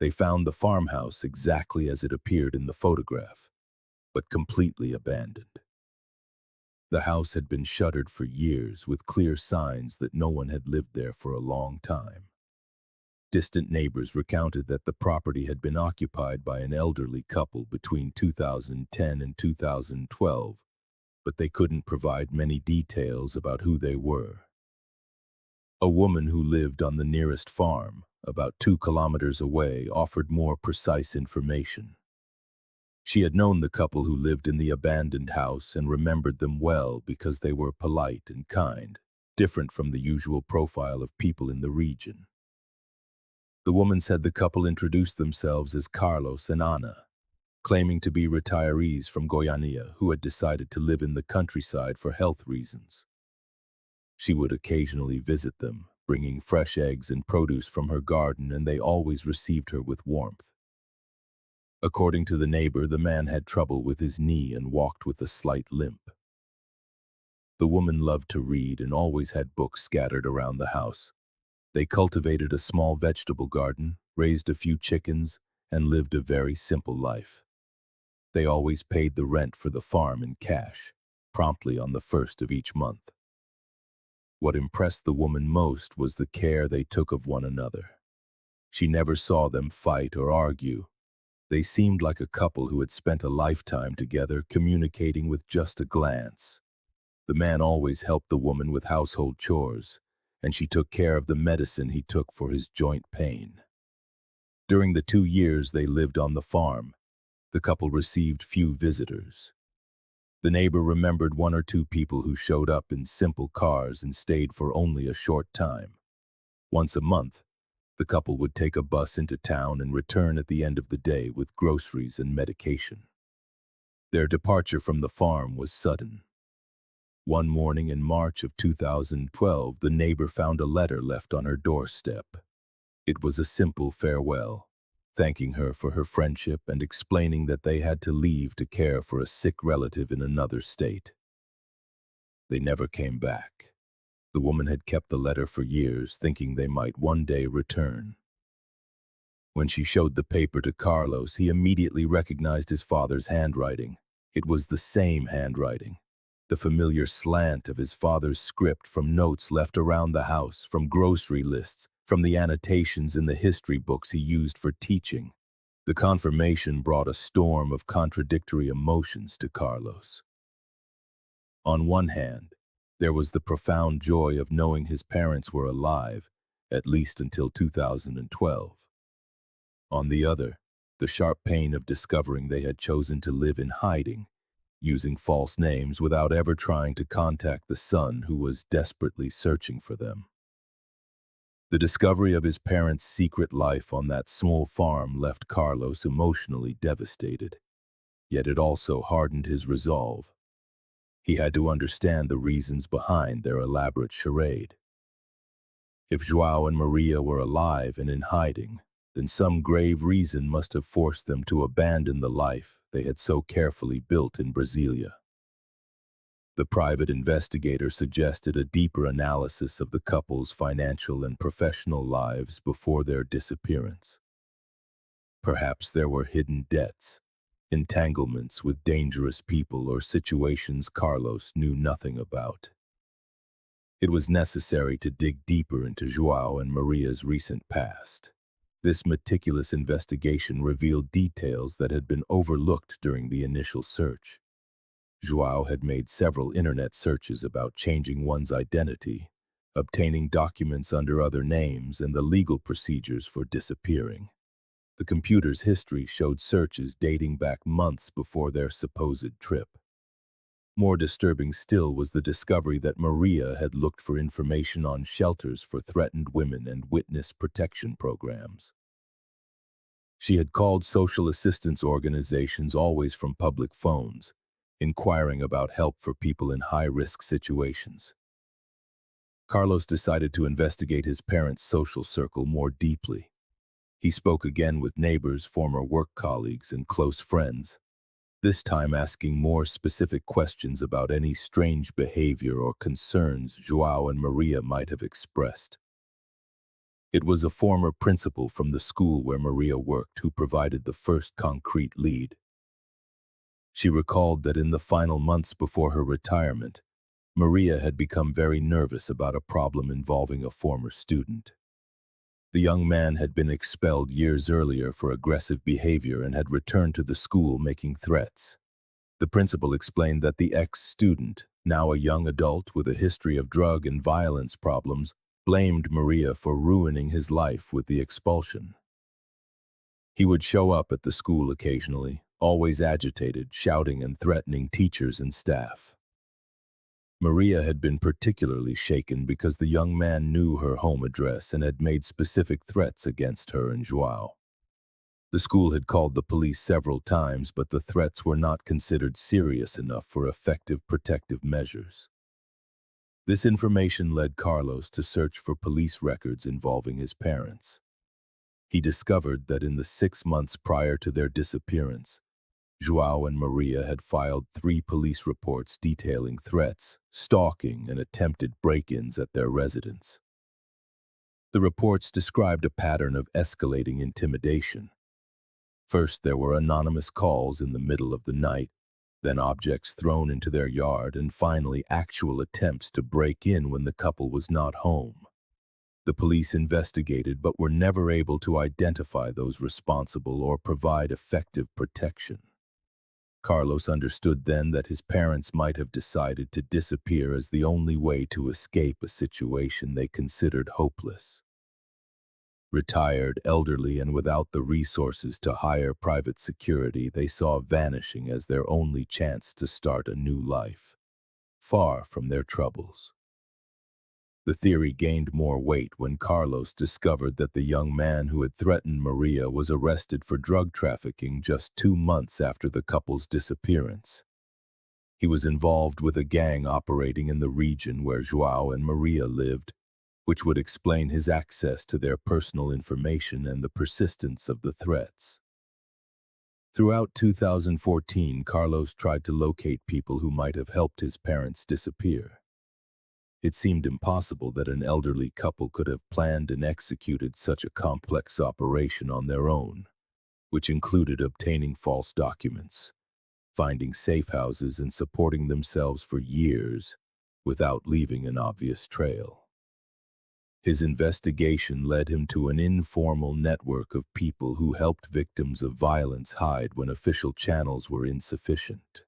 they found the farmhouse exactly as it appeared in the photograph, but completely abandoned. The house had been shuttered for years with clear signs that no one had lived there for a long time. Distant neighbors recounted that the property had been occupied by an elderly couple between 2010 and 2012, but they couldn't provide many details about who they were. A woman who lived on the nearest farm, about 2 kilometers away, offered more precise information. She had known the couple who lived in the abandoned house and remembered them well because they were polite and kind, different from the usual profile of people in the region. The woman said the couple introduced themselves as Carlos and Ana, claiming to be retirees from Goiânia who had decided to live in the countryside for health reasons. She would occasionally visit them, bringing fresh eggs and produce from her garden, and they always received her with warmth. According to the neighbor, the man had trouble with his knee and walked with a slight limp. The woman loved to read and always had books scattered around the house. They cultivated a small vegetable garden, raised a few chickens, and lived a very simple life. They always paid the rent for the farm in cash, promptly on the 1st of each month. What impressed the woman most was the care they took of one another. She never saw them fight or argue. They seemed like a couple who had spent a lifetime together, communicating with just a glance. The man always helped the woman with household chores, and she took care of the medicine he took for his joint pain. During the 2 years they lived on the farm, the couple received few visitors. The neighbor remembered 1 or 2 people who showed up in simple cars and stayed for only a short time. Once a month, the couple would take a bus into town and return at the end of the day with groceries and medication. Their departure from the farm was sudden. One morning in March of 2012, the neighbor found a letter left on her doorstep. It was a simple farewell, thanking her for her friendship and explaining that they had to leave to care for a sick relative in another state. They never came back. The woman had kept the letter for years, thinking they might one day return. When she showed the paper to Carlos, he immediately recognized his father's handwriting. It was the same handwriting, the familiar slant of his father's script from notes left around the house, from grocery lists, from the annotations in the history books he used for teaching. The confirmation brought a storm of contradictory emotions to Carlos. On one hand, there was the profound joy of knowing his parents were alive, at least until 2012. On the other, the sharp pain of discovering they had chosen to live in hiding, using false names without ever trying to contact the son who was desperately searching for them. The discovery of his parents' secret life on that small farm left Carlos emotionally devastated, yet it also hardened his resolve. He had to understand the reasons behind their elaborate charade. If João and Maria were alive and in hiding, then some grave reason must have forced them to abandon the life they had so carefully built in Brasilia. The private investigator suggested a deeper analysis of the couple's financial and professional lives before their disappearance. Perhaps there were hidden debts, entanglements with dangerous people, or situations Carlos knew nothing about. It was necessary to dig deeper into João and Maria's recent past. This meticulous investigation revealed details that had been overlooked during the initial search. João had made several internet searches about changing one's identity, obtaining documents under other names, and the legal procedures for disappearing. The computer's history showed searches dating back months before their supposed trip. More disturbing still was the discovery that Maria had looked for information on shelters for threatened women and witness protection programs. She had called social assistance organizations, always from public phones, inquiring about help for people in high-risk situations. Carlos decided to investigate his parents' social circle more deeply. He spoke again with neighbors, former work colleagues, and close friends, this time asking more specific questions about any strange behavior or concerns João and Maria might have expressed. It was a former principal from the school where Maria worked who provided the first concrete lead. She recalled that in the final months before her retirement, Maria had become very nervous about a problem involving a former student. The young man had been expelled years earlier for aggressive behavior and had returned to the school making threats. The principal explained that the ex-student, now a young adult with a history of drug and violence problems, blamed Maria for ruining his life with the expulsion. He would show up at the school occasionally, always agitated, shouting and threatening teachers and staff. Maria had been particularly shaken because the young man knew her home address and had made specific threats against her and João. The school had called the police several times, but the threats were not considered serious enough for effective protective measures. This information led Carlos to search for police records involving his parents. He discovered that in the 6 months prior to their disappearance, João and Maria had filed 3 police reports detailing threats, stalking, and attempted break-ins at their residence. The reports described a pattern of escalating intimidation. First, there were anonymous calls in the middle of the night, then objects thrown into their yard, and finally actual attempts to break in when the couple was not home. The police investigated but were never able to identify those responsible or provide effective protection. Carlos understood then that his parents might have decided to disappear as the only way to escape a situation they considered hopeless. Retired, elderly, and without the resources to hire private security, they saw vanishing as their only chance to start a new life, far from their troubles. The theory gained more weight when Carlos discovered that the young man who had threatened Maria was arrested for drug trafficking just 2 months after the couple's disappearance. He was involved with a gang operating in the region where João and Maria lived, which would explain his access to their personal information and the persistence of the threats. Throughout 2014, Carlos tried to locate people who might have helped his parents disappear. It seemed impossible that an elderly couple could have planned and executed such a complex operation on their own, which included obtaining false documents, finding safe houses, and supporting themselves for years without leaving an obvious trail. His investigation led him to an informal network of people who helped victims of violence hide when official channels were insufficient.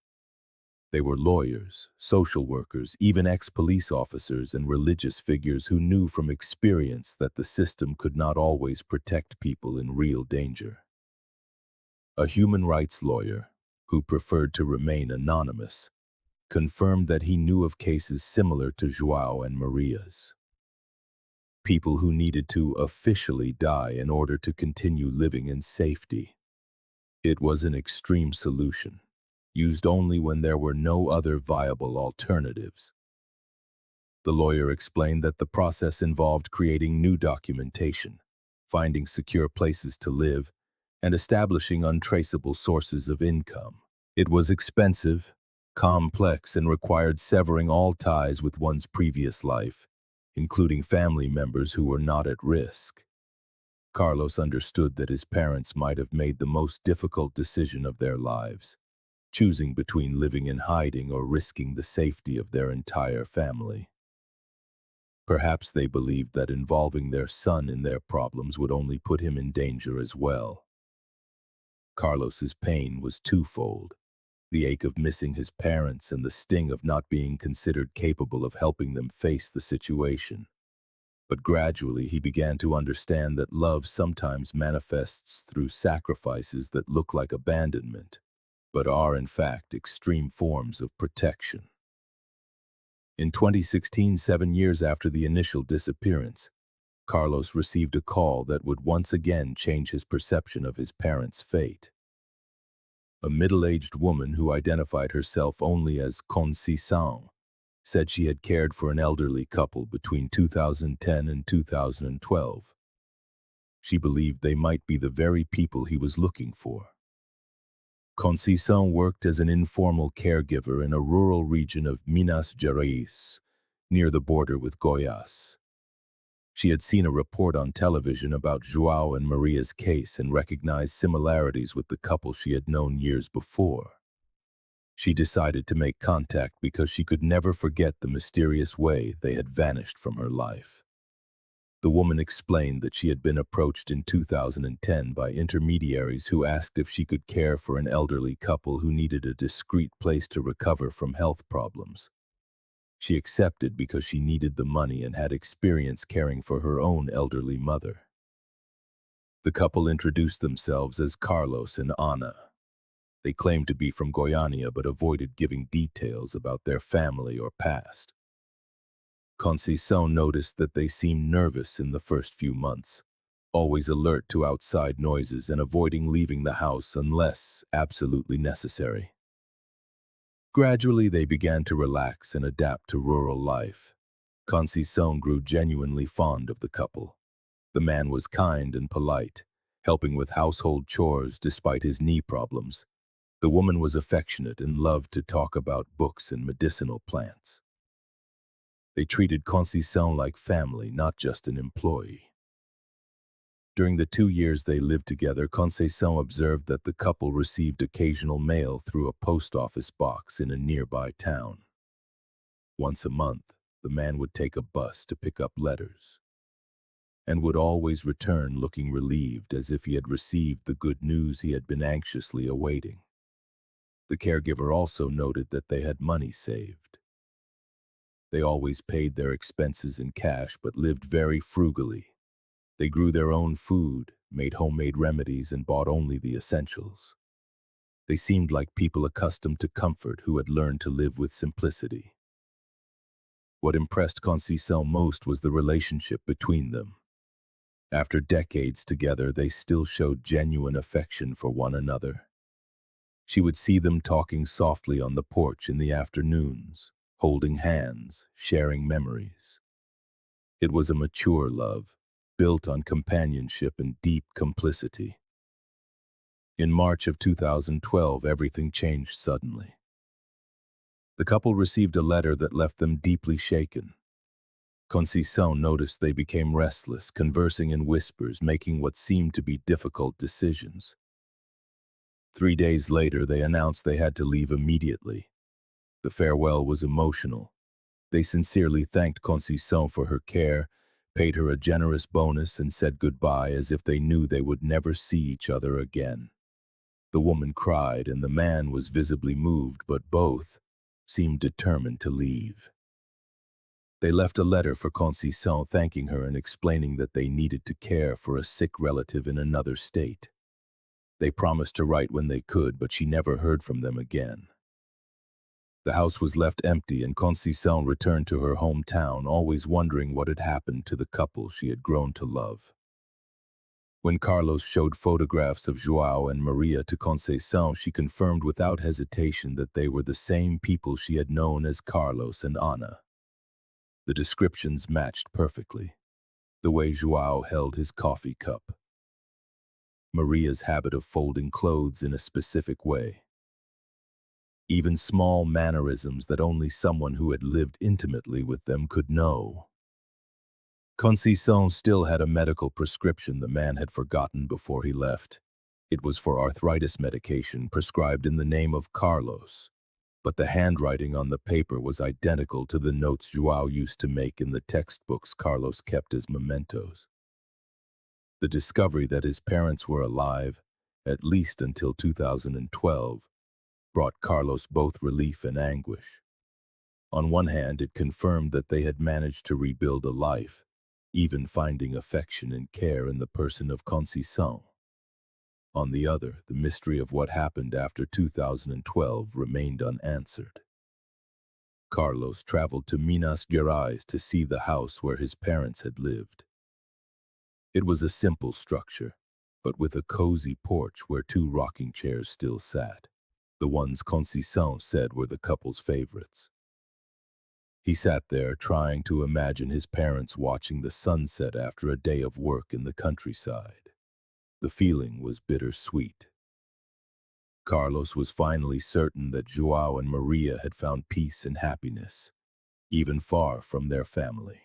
They were lawyers, social workers, even ex-police officers and religious figures who knew from experience that the system could not always protect people in real danger. A human rights lawyer, who preferred to remain anonymous, confirmed that he knew of cases similar to João and Maria's. People who needed to officially die in order to continue living in safety. It was an extreme solution, used only when there were no other viable alternatives. The lawyer explained that the process involved creating new documentation, finding secure places to live, and establishing untraceable sources of income. It was expensive, complex, and required severing all ties with one's previous life, including family members who were not at risk. Carlos understood that his parents might have made the most difficult decision of their lives, choosing between living in hiding or risking the safety of their entire family. Perhaps they believed that involving their son in their problems would only put him in danger as well. Carlos's pain was twofold: the ache of missing his parents and the sting of not being considered capable of helping them face the situation. But gradually he began to understand that love sometimes manifests through sacrifices that look like abandonment, but are in fact extreme forms of protection. In 2016, 7 years after the initial disappearance, Carlos received a call that would once again change his perception of his parents' fate. A middle-aged woman who identified herself only as Conceição said she had cared for an elderly couple between 2010 and 2012. She believed they might be the very people he was looking for. Conceição worked as an informal caregiver in a rural region of Minas Gerais, near the border with Goiás. She had seen a report on television about João and Maria's case and recognized similarities with the couple she had known years before. She decided to make contact because she could never forget the mysterious way they had vanished from her life. The woman explained that she had been approached in 2010 by intermediaries who asked if she could care for an elderly couple who needed a discreet place to recover from health problems. She accepted because she needed the money and had experience caring for her own elderly mother. The couple introduced themselves as Carlos and Ana. They claimed to be from Goiânia but avoided giving details about their family or past. Conceição noticed that they seemed nervous in the first few months, always alert to outside noises and avoiding leaving the house unless absolutely necessary. Gradually, they began to relax and adapt to rural life. Conceição grew genuinely fond of the couple. The man was kind and polite, helping with household chores despite his knee problems. The woman was affectionate and loved to talk about books and medicinal plants. They treated Conceição like family, not just an employee. During the 2 years they lived together, Conceição observed that the couple received occasional mail through a post office box in a nearby town. Once a month, the man would take a bus to pick up letters, and would always return looking relieved, as if he had received the good news he had been anxiously awaiting. The caregiver also noted that they had money saved. They always paid their expenses in cash but lived very frugally. They grew their own food, made homemade remedies, and bought only the essentials. They seemed like people accustomed to comfort who had learned to live with simplicity. What impressed Conceição most was the relationship between them. After decades together, they still showed genuine affection for one another. She would see them talking softly on the porch in the afternoons, holding hands, sharing memories. It was a mature love, built on companionship and deep complicity. In March of 2012, everything changed suddenly. The couple received a letter that left them deeply shaken. Conceição noticed they became restless, conversing in whispers, making what seemed to be difficult decisions. 3 days later, they announced they had to leave immediately. The farewell was emotional. They sincerely thanked Conceição for her care, paid her a generous bonus, and said goodbye as if they knew they would never see each other again. The woman cried and the man was visibly moved, but both seemed determined to leave. They left a letter for Conceição thanking her and explaining that they needed to care for a sick relative in another state. They promised to write when they could, but she never heard from them again. The house was left empty and Conceição returned to her hometown, always wondering what had happened to the couple she had grown to love. When Carlos showed photographs of João and Maria to Conceição, she confirmed without hesitation that they were the same people she had known as Carlos and Ana. The descriptions matched perfectly. The way João held his coffee cup, Maria's habit of folding clothes in a specific way, even small mannerisms that only someone who had lived intimately with them could know. Conceição still had a medical prescription the man had forgotten before he left. It was for arthritis medication prescribed in the name of Carlos, but the handwriting on the paper was identical to the notes João used to make in the textbooks Carlos kept as mementos. The discovery that his parents were alive, at least until 2012, brought Carlos both relief and anguish. On one hand, it confirmed that they had managed to rebuild a life, even finding affection and care in the person of Conceição. On the other, the mystery of what happened after 2012 remained unanswered. Carlos traveled to Minas Gerais to see the house where his parents had lived. It was a simple structure, but with a cozy porch where two rocking chairs still sat, the ones Conceição said were the couple's favorites. He sat there trying to imagine his parents watching the sunset after a day of work in the countryside. The feeling was bittersweet. Carlos was finally certain that João and Maria had found peace and happiness, even far from their family.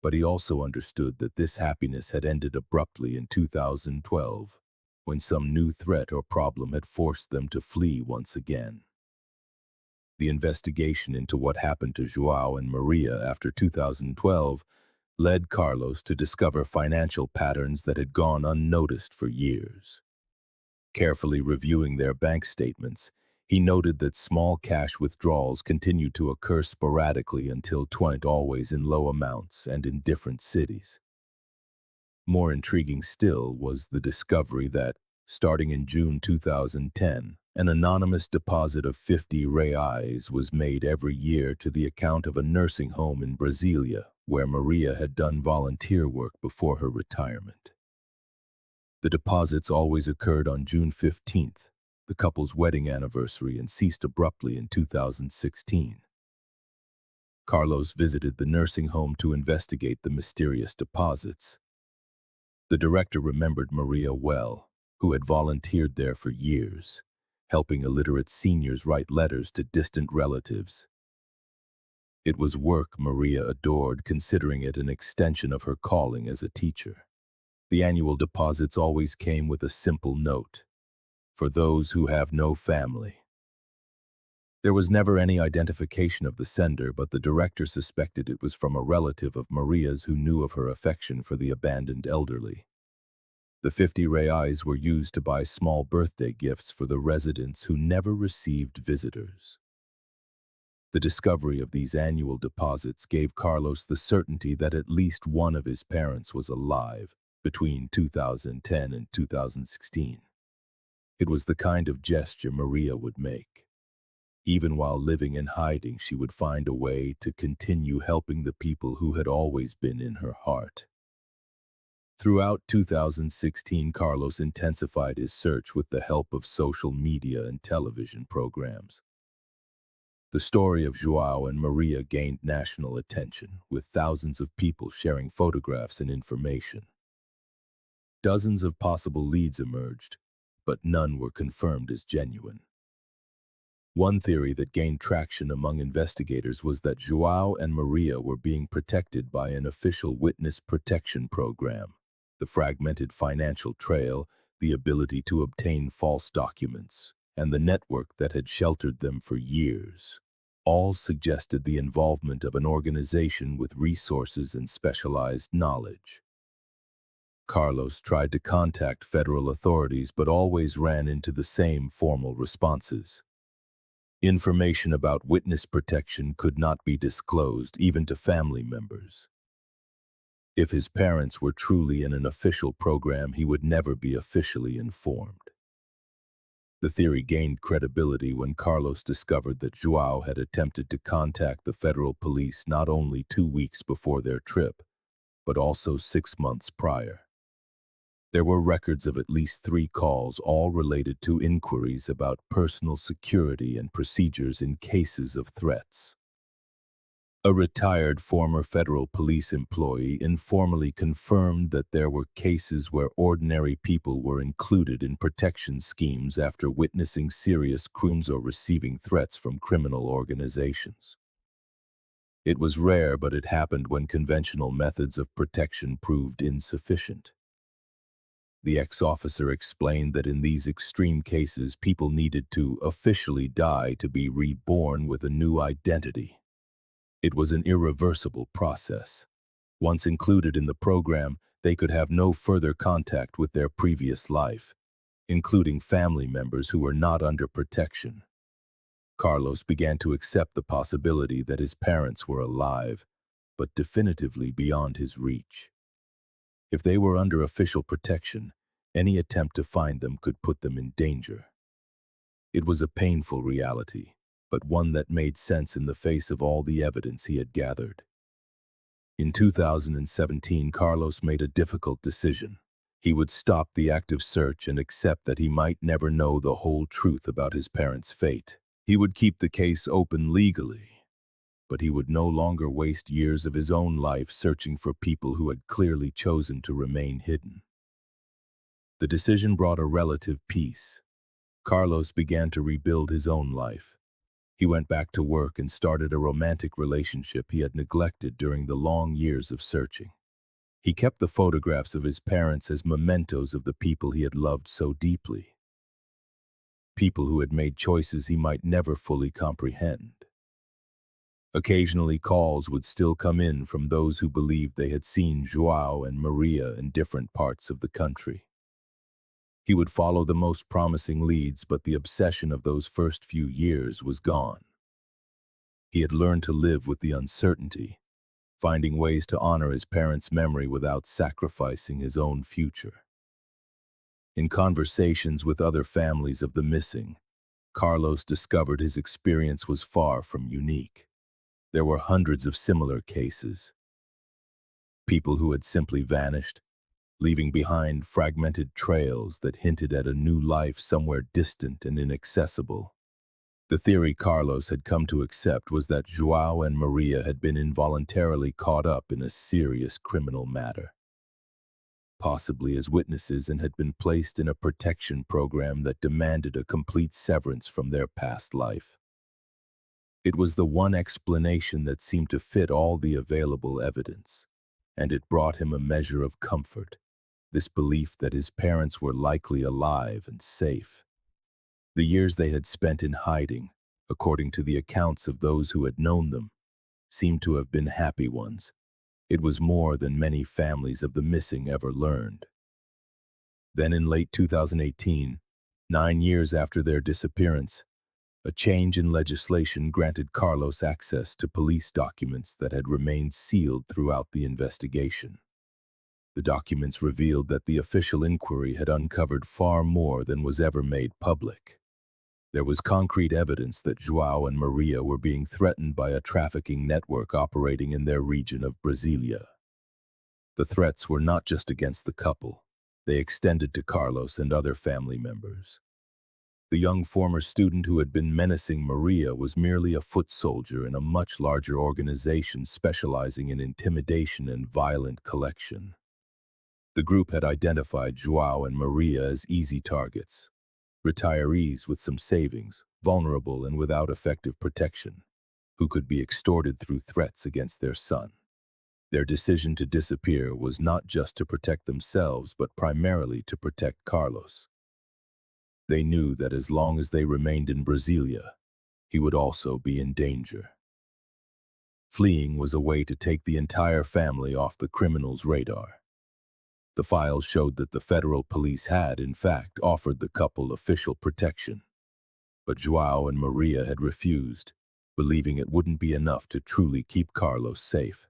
But he also understood that this happiness had ended abruptly in 2012, when some new threat or problem had forced them to flee once again. The investigation into what happened to João and Maria after 2012 led Carlos to discover financial patterns that had gone unnoticed for years. Carefully reviewing their bank statements, he noted that small cash withdrawals continued to occur sporadically until 20, always in low amounts and in different cities. More intriguing still was the discovery that, starting in June 2010, an anonymous deposit of 50 reais was made every year to the account of a nursing home in Brasília, where Maria had done volunteer work before her retirement. The deposits always occurred on June 15th, the couple's wedding anniversary, and ceased abruptly in 2016. Carlos visited the nursing home to investigate the mysterious deposits. The director remembered Maria well, who had volunteered there for years, helping illiterate seniors write letters to distant relatives. It was work Maria adored, considering it an extension of her calling as a teacher. The annual deposits always came with a simple note: for those who have no family. There was never any identification of the sender, but the director suspected it was from a relative of Maria's who knew of her affection for the abandoned elderly. The 50 reais were used to buy small birthday gifts for the residents who never received visitors. The discovery of these annual deposits gave Carlos the certainty that at least one of his parents was alive between 2010 and 2016. It was the kind of gesture Maria would make. Even while living in hiding, she would find a way to continue helping the people who had always been in her heart. Throughout 2016, Carlos intensified his search with the help of social media and television programs. The story of João and Maria gained national attention, with thousands of people sharing photographs and information. Dozens of possible leads emerged, but none were confirmed as genuine. One theory that gained traction among investigators was that João and Maria were being protected by an official witness protection program. The fragmented financial trail, the ability to obtain false documents, and the network that had sheltered them for years, all suggested the involvement of an organization with resources and specialized knowledge. Carlos tried to contact federal authorities but always ran into the same formal responses. Information about witness protection could not be disclosed even to family members. If his parents were truly in an official program, he would never be officially informed. The theory gained credibility when Carlos discovered that João had attempted to contact the federal police not only 2 weeks before their trip, but also 6 months prior. There were records of at least 3 calls, all related to inquiries about personal security and procedures in cases of threats. A retired former federal police employee informally confirmed that there were cases where ordinary people were included in protection schemes after witnessing serious crimes or receiving threats from criminal organizations. It was rare, but it happened when conventional methods of protection proved insufficient. The ex-officer explained that in these extreme cases, people needed to officially die to be reborn with a new identity. It was an irreversible process. Once included in the program, they could have no further contact with their previous life, including family members who were not under protection. Carlos began to accept the possibility that his parents were alive, but definitively beyond his reach. If they were under official protection, any attempt to find them could put them in danger. It was a painful reality, but one that made sense in the face of all the evidence he had gathered. In 2017, Carlos made a difficult decision. He would stop the active search and accept that he might never know the whole truth about his parents' fate. He would keep the case open legally, but he would no longer waste years of his own life searching for people who had clearly chosen to remain hidden. The decision brought a relative peace. Carlos began to rebuild his own life. He went back to work and started a romantic relationship he had neglected during the long years of searching. He kept the photographs of his parents as mementos of the people he had loved so deeply. People who had made choices he might never fully comprehend. Occasionally, calls would still come in from those who believed they had seen João and Maria in different parts of the country. He would follow the most promising leads, but the obsession of those first few years was gone. He had learned to live with the uncertainty, finding ways to honor his parents' memory without sacrificing his own future. In conversations with other families of the missing, Carlos discovered his experience was far from unique. There were hundreds of similar cases. People who had simply vanished, leaving behind fragmented trails that hinted at a new life somewhere distant and inaccessible. The theory Carlos had come to accept was that João and Maria had been involuntarily caught up in a serious criminal matter, possibly as witnesses, and had been placed in a protection program that demanded a complete severance from their past life. It was the one explanation that seemed to fit all the available evidence, and it brought him a measure of comfort. This belief that his parents were likely alive and safe. The years they had spent in hiding, according to the accounts of those who had known them, seemed to have been happy ones. It was more than many families of the missing ever learned. Then in late 2018, 9 years after their disappearance, a change in legislation granted Carlos access to police documents that had remained sealed throughout the investigation. The documents revealed that the official inquiry had uncovered far more than was ever made public. There was concrete evidence that João and Maria were being threatened by a trafficking network operating in their region of Brasília. The threats were not just against the couple. They extended to Carlos and other family members. The young former student who had been menacing Maria was merely a foot soldier in a much larger organization specializing in intimidation and violent collection. The group had identified João and Maria as easy targets, retirees with some savings, vulnerable and without effective protection, who could be extorted through threats against their son. Their decision to disappear was not just to protect themselves, but primarily to protect Carlos. They knew that as long as they remained in Brasília, he would also be in danger. Fleeing was a way to take the entire family off the criminals' radar. The files showed that the federal police had, in fact, offered the couple official protection. But João and Maria had refused, believing it wouldn't be enough to truly keep Carlos safe.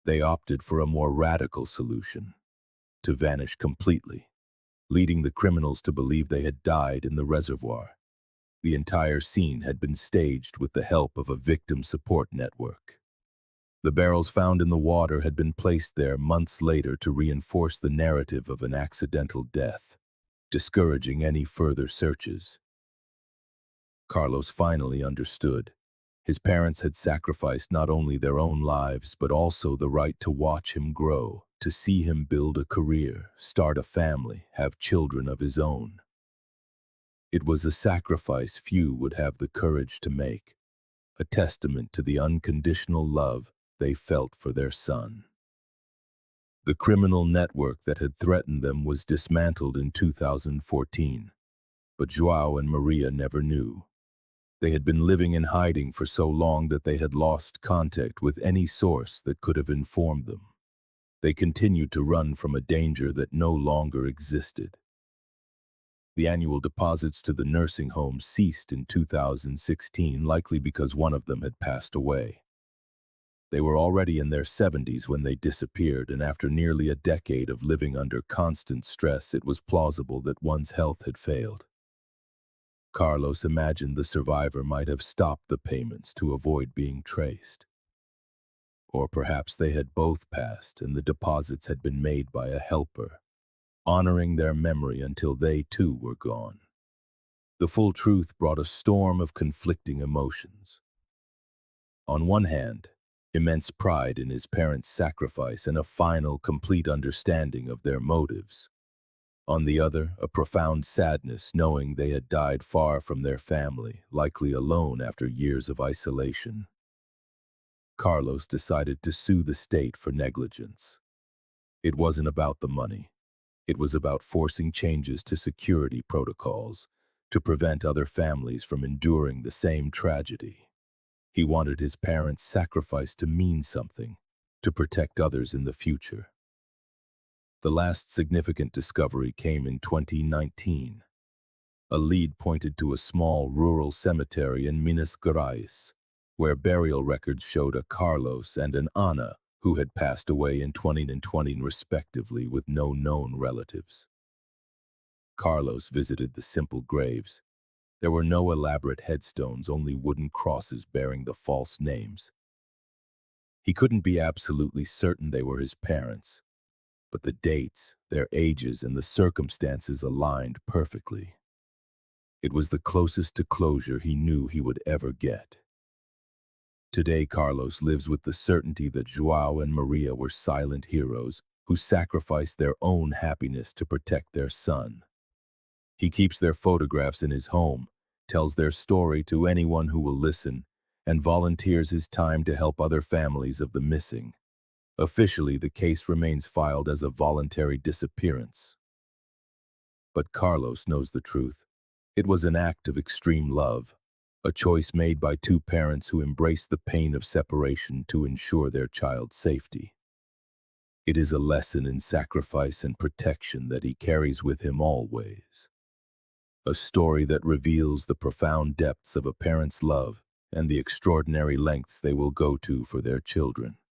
They opted for a more radical solution, to vanish completely, leading the criminals to believe they had died in the reservoir. The entire scene had been staged with the help of a victim support network. The barrels found in the water had been placed there months later to reinforce the narrative of an accidental death, discouraging any further searches. Carlos finally understood. His parents had sacrificed not only their own lives, but also the right to watch him grow, to see him build a career, start a family, have children of his own. It was a sacrifice few would have the courage to make, a testament to the unconditional love they felt for their son. The criminal network that had threatened them was dismantled in 2014, but João and Maria never knew. They had been living in hiding for so long that they had lost contact with any source that could have informed them. They continued to run from a danger that no longer existed. The annual deposits to the nursing home ceased in 2016, likely because one of them had passed away. They were already in their 70s when they disappeared, and after nearly a decade of living under constant stress, it was plausible that one's health had failed. Carlos imagined the survivor might have stopped the payments to avoid being traced. Or perhaps they had both passed and the deposits had been made by a helper, honoring their memory until they too were gone. The full truth brought a storm of conflicting emotions. On one hand, immense pride in his parents' sacrifice and a final, complete understanding of their motives. On the other, a profound sadness knowing they had died far from their family, likely alone after years of isolation. Carlos decided to sue the state for negligence. It wasn't about the money. It was about forcing changes to security protocols to prevent other families from enduring the same tragedy. He wanted his parents' sacrifice to mean something, to protect others in the future. The last significant discovery came in 2019. A lead pointed to a small rural cemetery in Minas Gerais, where burial records showed a Carlos and an Ana who had passed away in 2020 respectively with no known relatives. Carlos visited the simple graves. There were no elaborate headstones, only wooden crosses bearing the false names. He couldn't be absolutely certain they were his parents, but the dates, their ages, and the circumstances aligned perfectly. It was the closest to closure he knew he would ever get. Today, Carlos lives with the certainty that João and Maria were silent heroes who sacrificed their own happiness to protect their son. He keeps their photographs in his home, tells their story to anyone who will listen, and volunteers his time to help other families of the missing. Officially, the case remains filed as a voluntary disappearance. But Carlos knows the truth. It was an act of extreme love, a choice made by two parents who embraced the pain of separation to ensure their child's safety. It is a lesson in sacrifice and protection that he carries with him always. A story that reveals the profound depths of a parent's love and the extraordinary lengths they will go to for their children.